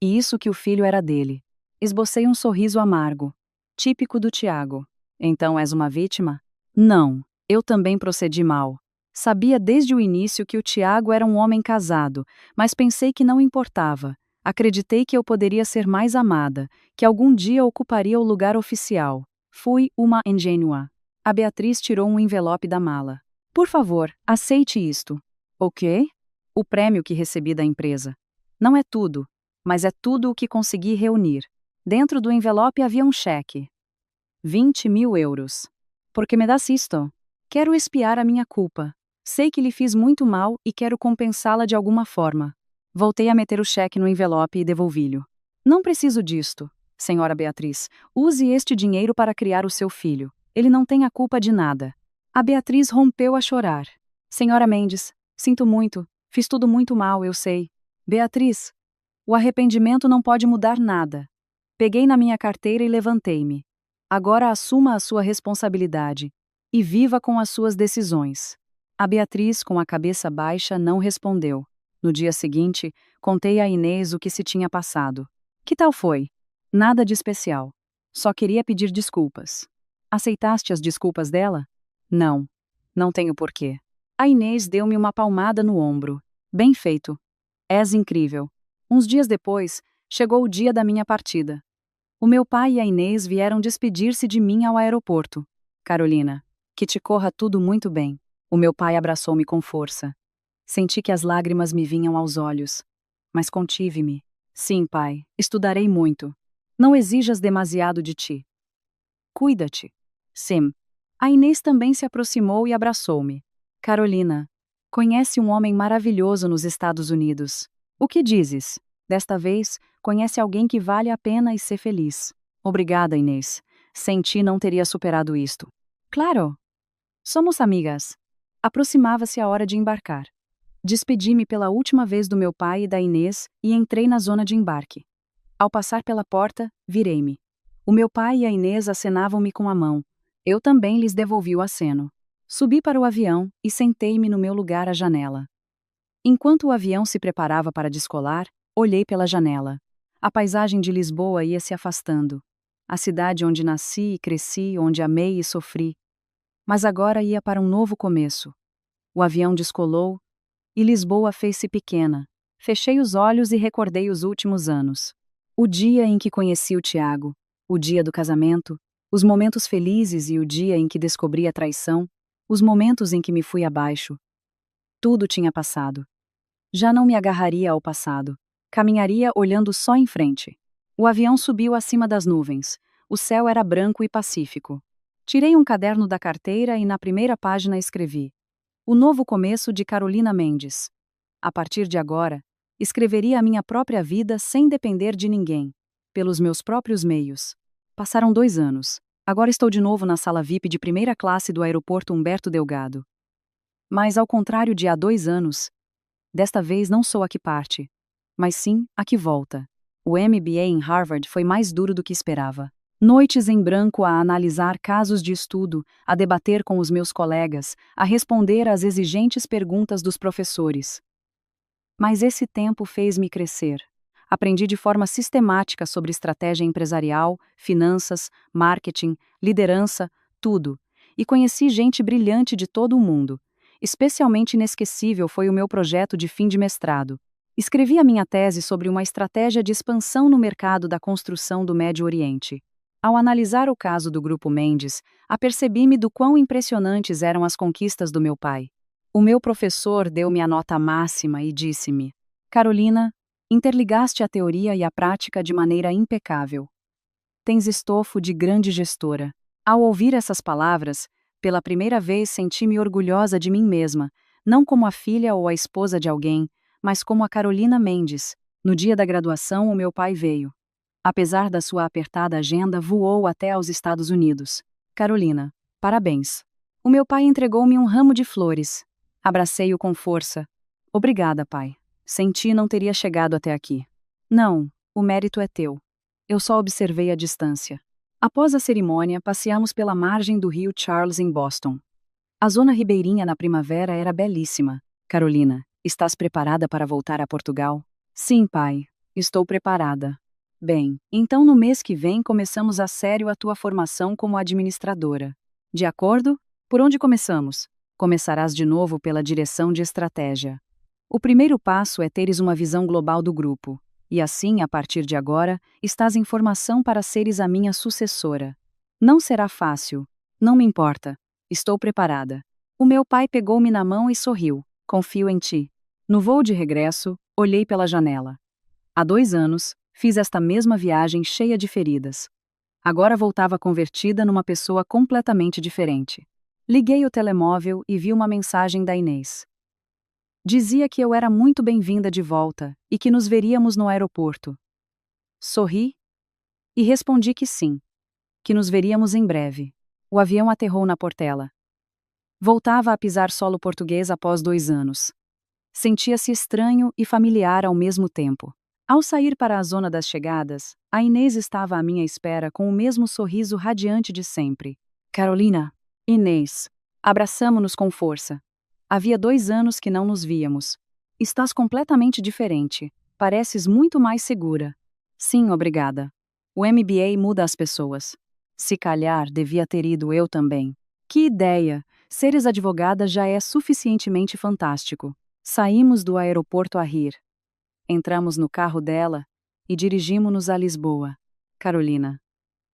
E isso que o filho era dele. Esbocei um sorriso amargo. Típico do Tiago. Então és uma vítima? Não, eu também procedi mal. Sabia desde o início que o Tiago era um homem casado, mas pensei que não importava. Acreditei que eu poderia ser mais amada, que algum dia ocuparia o lugar oficial. Fui uma ingênua. A Beatriz tirou um envelope da mala. Por favor, aceite isto. O quê? O prêmio que recebi da empresa. Não é tudo, mas é tudo o que consegui reunir. Dentro do envelope havia um cheque. 20.000 euros. Por que me das isto? Quero expiar a minha culpa. Sei que lhe fiz muito mal e quero compensá-la de alguma forma. Voltei a meter o cheque no envelope e devolvi-lhe. Não preciso disto, senhora Beatriz. Use este dinheiro para criar o seu filho. Ele não tem a culpa de nada. A Beatriz rompeu a chorar. Senhora Mendes, sinto muito. Fiz tudo muito mal, eu sei. Beatriz, o arrependimento não pode mudar nada. Peguei na minha carteira e levantei-me. Agora assuma a sua responsabilidade. E viva com as suas decisões. A Beatriz, com a cabeça baixa, não respondeu. No dia seguinte, contei a Inês o que se tinha passado. Que tal foi? Nada de especial. Só queria pedir desculpas. Aceitaste as desculpas dela? Não. Não tenho porquê. A Inês deu-me uma palmada no ombro. Bem feito. És incrível. Uns dias depois, chegou o dia da minha partida. O meu pai e a Inês vieram despedir-se de mim ao aeroporto. Carolina, que te corra tudo muito bem. O meu pai abraçou-me com força. Senti que as lágrimas me vinham aos olhos. Mas contive-me. Sim, pai, estudarei muito. Não exijas demasiado de ti. Cuida-te. Sim. A Inês também se aproximou e abraçou-me. Carolina, conhece um homem maravilhoso nos Estados Unidos. O que dizes? Desta vez, conhece alguém que vale a pena e ser feliz. Obrigada, Inês. Sem ti não teria superado isto. Claro. Somos amigas. Aproximava-se a hora de embarcar. Despedi-me pela última vez do meu pai e da Inês e entrei na zona de embarque. Ao passar pela porta, virei-me. O meu pai e a Inês acenavam-me com a mão. Eu também lhes devolvi o aceno. Subi para o avião e sentei-me no meu lugar à janela. Enquanto o avião se preparava para descolar, olhei pela janela. A paisagem de Lisboa ia se afastando. A cidade onde nasci e cresci, onde amei e sofri. Mas agora ia para um novo começo. O avião descolou e Lisboa fez-se pequena. Fechei os olhos e recordei os últimos anos. O dia em que conheci o Tiago, o dia do casamento, os momentos felizes e o dia em que descobri a traição, os momentos em que me fui abaixo. Tudo tinha passado. Já não me agarraria ao passado. Caminharia olhando só em frente. O avião subiu acima das nuvens. O céu era branco e pacífico. Tirei um caderno da carteira e na primeira página escrevi: O novo começo de Carolina Mendes. A partir de agora, escreveria a minha própria vida sem depender de ninguém, pelos meus próprios meios. Passaram 2 anos. Agora estou de novo na sala VIP de primeira classe do aeroporto Humberto Delgado. Mas, ao contrário de há 2 anos, desta vez não sou a que parte, mas sim a que volta. O MBA em Harvard foi mais duro do que esperava. Noites em branco a analisar casos de estudo, a debater com os meus colegas, a responder às exigentes perguntas dos professores. Mas esse tempo fez-me crescer. Aprendi de forma sistemática sobre estratégia empresarial, finanças, marketing, liderança, tudo. E conheci gente brilhante de todo o mundo. Especialmente inesquecível foi o meu projeto de fim de mestrado. Escrevi a minha tese sobre uma estratégia de expansão no mercado da construção do Médio Oriente. Ao analisar o caso do Grupo Mendes, apercebi-me do quão impressionantes eram as conquistas do meu pai. O meu professor deu-me a nota máxima e disse-me: Carolina, interligaste a teoria e a prática de maneira impecável. Tens estofo de grande gestora. Ao ouvir essas palavras, pela primeira vez senti-me orgulhosa de mim mesma, não como a filha ou a esposa de alguém, mas como a Carolina Mendes. No dia da graduação, o meu pai veio. Apesar da sua apertada agenda, voou até aos Estados Unidos. Carolina, parabéns. O meu pai entregou-me um ramo de flores. Abracei-o com força. Obrigada, pai. Sem ti não teria chegado até aqui. Não, o mérito é teu. Eu só observei a distância. Após a cerimônia, passeamos pela margem do rio Charles em Boston. A zona ribeirinha na primavera era belíssima. Carolina, estás preparada para voltar a Portugal? Sim, pai. Estou preparada. Bem, então no mês que vem começamos a sério a tua formação como administradora. De acordo? Por onde começamos? Começarás de novo pela direção de estratégia. O primeiro passo é teres uma visão global do grupo. E assim, a partir de agora, estás em formação para seres a minha sucessora. Não será fácil. Não me importa. Estou preparada. O meu pai pegou-me na mão e sorriu. Confio em ti. No voo de regresso, olhei pela janela. Há 2 anos, fiz esta mesma viagem cheia de feridas. Agora voltava convertida numa pessoa completamente diferente. Liguei o telemóvel e vi uma mensagem da Inês. Dizia que eu era muito bem-vinda de volta e que nos veríamos no aeroporto. Sorri e respondi que sim, que nos veríamos em breve. O avião aterrou na Portela. Voltava a pisar solo português após 2 anos. Sentia-se estranho e familiar ao mesmo tempo. Ao sair para a zona das chegadas, a Inês estava à minha espera com o mesmo sorriso radiante de sempre. Carolina, Inês, abraçamo-nos com força. Havia 2 anos que não nos víamos. Estás completamente diferente. Pareces muito mais segura. Sim, obrigada. O MBA muda as pessoas. Se calhar, devia ter ido eu também. Que ideia! Seres advogada já é suficientemente fantástico. Saímos do aeroporto a rir. Entramos no carro dela e dirigimos-nos a Lisboa. Carolina.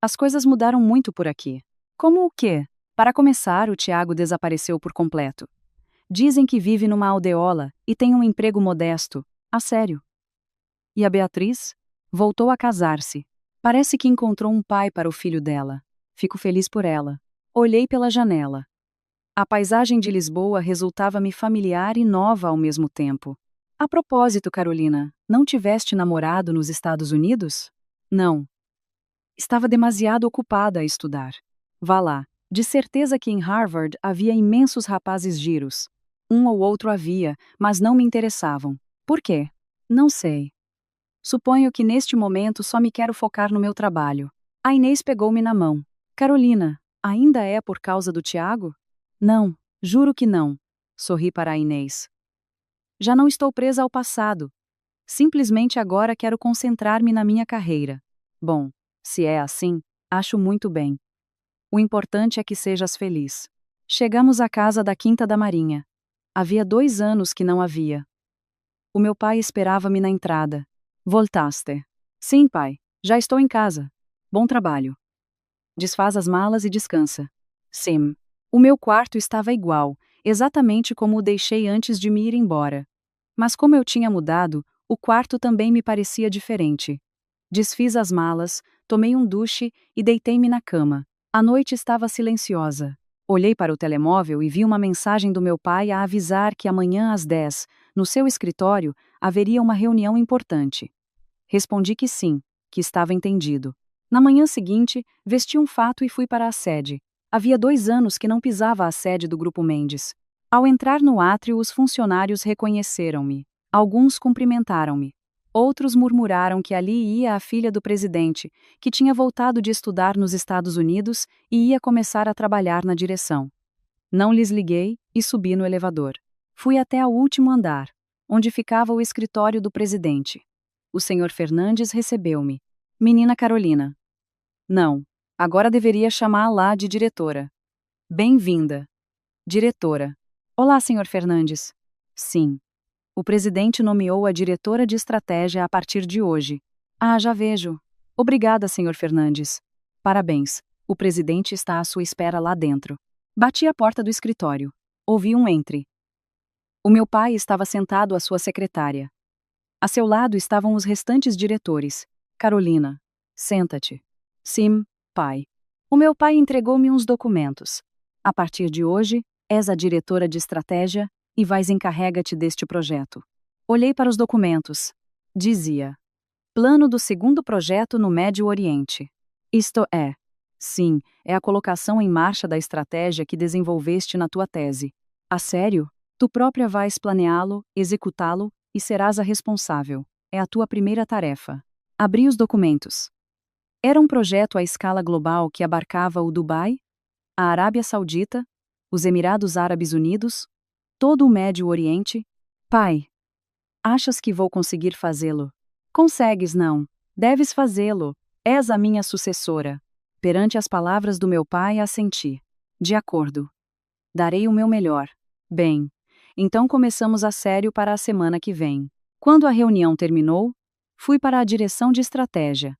As coisas mudaram muito por aqui. Como o quê? Para começar, o Tiago desapareceu por completo. Dizem que vive numa aldeola e tem um emprego modesto. A sério. E a Beatriz? Voltou a casar-se. Parece que encontrou um pai para o filho dela. Fico feliz por ela. Olhei pela janela. A paisagem de Lisboa resultava-me familiar e nova ao mesmo tempo. A propósito, Carolina, não tiveste namorado nos Estados Unidos? Não. Estava demasiado ocupada a estudar. Vá lá. De certeza que em Harvard havia imensos rapazes giros. Um ou outro havia, mas não me interessavam. Por quê? Não sei. Suponho que neste momento só me quero focar no meu trabalho. A Inês pegou-me na mão. Carolina, ainda é por causa do Tiago? Não, juro que não. Sorri para a Inês. Já não estou presa ao passado. Simplesmente agora quero concentrar-me na minha carreira. Bom, se é assim, acho muito bem. O importante é que sejas feliz. Chegamos à casa da Quinta da Marinha. Havia 2 anos que não havia. O meu pai esperava-me na entrada. Voltaste. Sim, pai. Já estou em casa. Bom trabalho. Desfaz as malas e descansa. Sim. O meu quarto estava igual, exatamente como o deixei antes de me ir embora. Mas como eu tinha mudado, o quarto também me parecia diferente. Desfiz as malas, tomei um duche e deitei-me na cama. A noite estava silenciosa. Olhei para o telemóvel e vi uma mensagem do meu pai a avisar que amanhã às 10, no seu escritório, haveria uma reunião importante. Respondi que sim, que estava entendido. Na manhã seguinte, vesti um fato e fui para a sede. Havia 2 anos que não pisava a sede do Grupo Mendes. Ao entrar no átrio, os funcionários reconheceram-me. Alguns cumprimentaram-me. Outros murmuraram que ali ia a filha do presidente, que tinha voltado de estudar nos Estados Unidos e ia começar a trabalhar na direção. Não lhes liguei e subi no elevador. Fui até ao último andar, onde ficava o escritório do presidente. O senhor Fernandes recebeu-me. Menina Carolina. Não, agora deveria chamá-la de diretora. Bem-vinda. Diretora. Olá, senhor Fernandes. Sim. O presidente nomeou a diretora de estratégia a partir de hoje. Ah, já vejo. Obrigada, senhor Fernandes. Parabéns. O presidente está à sua espera lá dentro. Bati a porta do escritório. Ouvi um entre. O meu pai estava sentado à sua secretária. A seu lado estavam os restantes diretores. Carolina, senta-te. Sim, pai. O meu pai entregou-me uns documentos. A partir de hoje, és a diretora de estratégia e vais encarrega-te deste projeto. Olhei para os documentos. Dizia: Plano do segundo projeto no Médio Oriente. Isto é, sim, é a colocação em marcha da estratégia que desenvolveste na tua tese. A sério? Tu própria vais planeá-lo, executá-lo e serás a responsável. É a tua primeira tarefa. Abri os documentos. Era um projeto à escala global que abarcava o Dubai, a Arábia Saudita, os Emirados Árabes Unidos, todo o Médio Oriente. Pai, achas que vou conseguir fazê-lo? Consegues não. Deves fazê-lo. És a minha sucessora. Perante as palavras do meu pai, assenti. De acordo. Darei o meu melhor. Bem, então começamos a sério para a semana que vem. Quando a reunião terminou, fui para a direção de estratégia.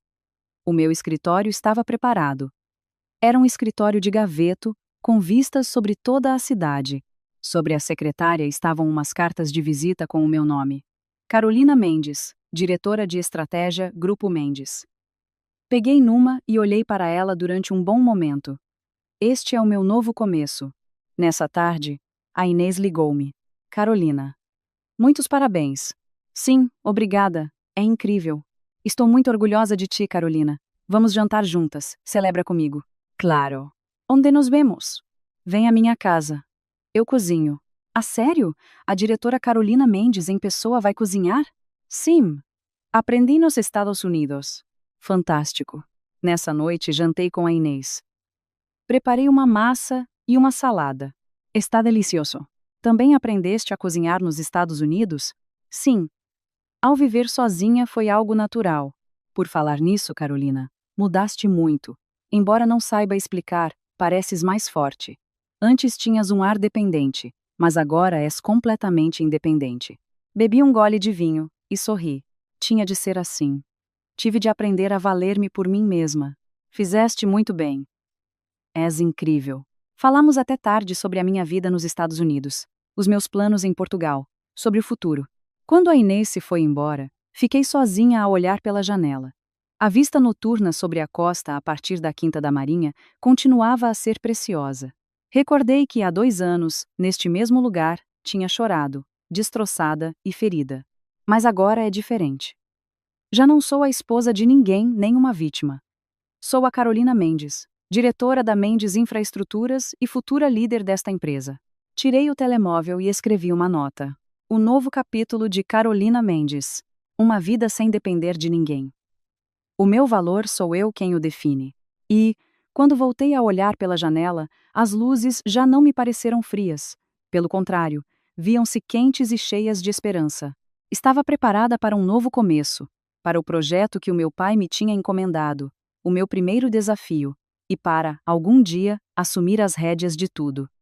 O meu escritório estava preparado. Era um escritório de gaveto, com vistas sobre toda a cidade. Sobre a secretária estavam umas cartas de visita com o meu nome. Carolina Mendes, diretora de estratégia, Grupo Mendes. Peguei numa e olhei para ela durante um bom momento. Este é o meu novo começo. Nessa tarde, a Inês ligou-me. Carolina. Muitos parabéns. Sim, obrigada. É incrível. Estou muito orgulhosa de ti, Carolina. Vamos jantar juntas. Celebra comigo. Claro. Onde nos vemos? Vem à minha casa. Eu cozinho. A sério? A diretora Carolina Mendes em pessoa vai cozinhar? Sim. Aprendi nos Estados Unidos. Fantástico. Nessa noite jantei com a Inês. Preparei uma massa e uma salada. Está delicioso. Também aprendeste a cozinhar nos Estados Unidos? Sim. Ao viver sozinha foi algo natural. Por falar nisso, Carolina, mudaste muito. Embora não saiba explicar, pareces mais forte. Antes tinhas um ar dependente, mas agora és completamente independente. Bebi um gole de vinho e sorri. Tinha de ser assim. Tive de aprender a valer-me por mim mesma. Fizeste muito bem. És incrível. Falamos até tarde sobre a minha vida nos Estados Unidos, os meus planos em Portugal, sobre o futuro. Quando a Inês se foi embora, fiquei sozinha a olhar pela janela. A vista noturna sobre a costa a partir da Quinta da Marinha continuava a ser preciosa. Recordei que há 2 anos, neste mesmo lugar, tinha chorado, destroçada e ferida. Mas agora é diferente. Já não sou a esposa de ninguém nem uma vítima. Sou a Carolina Mendes, diretora da Mendes Infraestruturas e futura líder desta empresa. Tirei o telemóvel e escrevi uma nota. O novo capítulo de Carolina Mendes. Uma vida sem depender de ninguém. O meu valor sou eu quem o define. E, quando voltei a olhar pela janela, as luzes já não me pareceram frias. Pelo contrário, viam-se quentes e cheias de esperança. Estava preparada para um novo começo, para o projeto que o meu pai me tinha encomendado, o meu primeiro desafio, e para, algum dia, assumir as rédeas de tudo.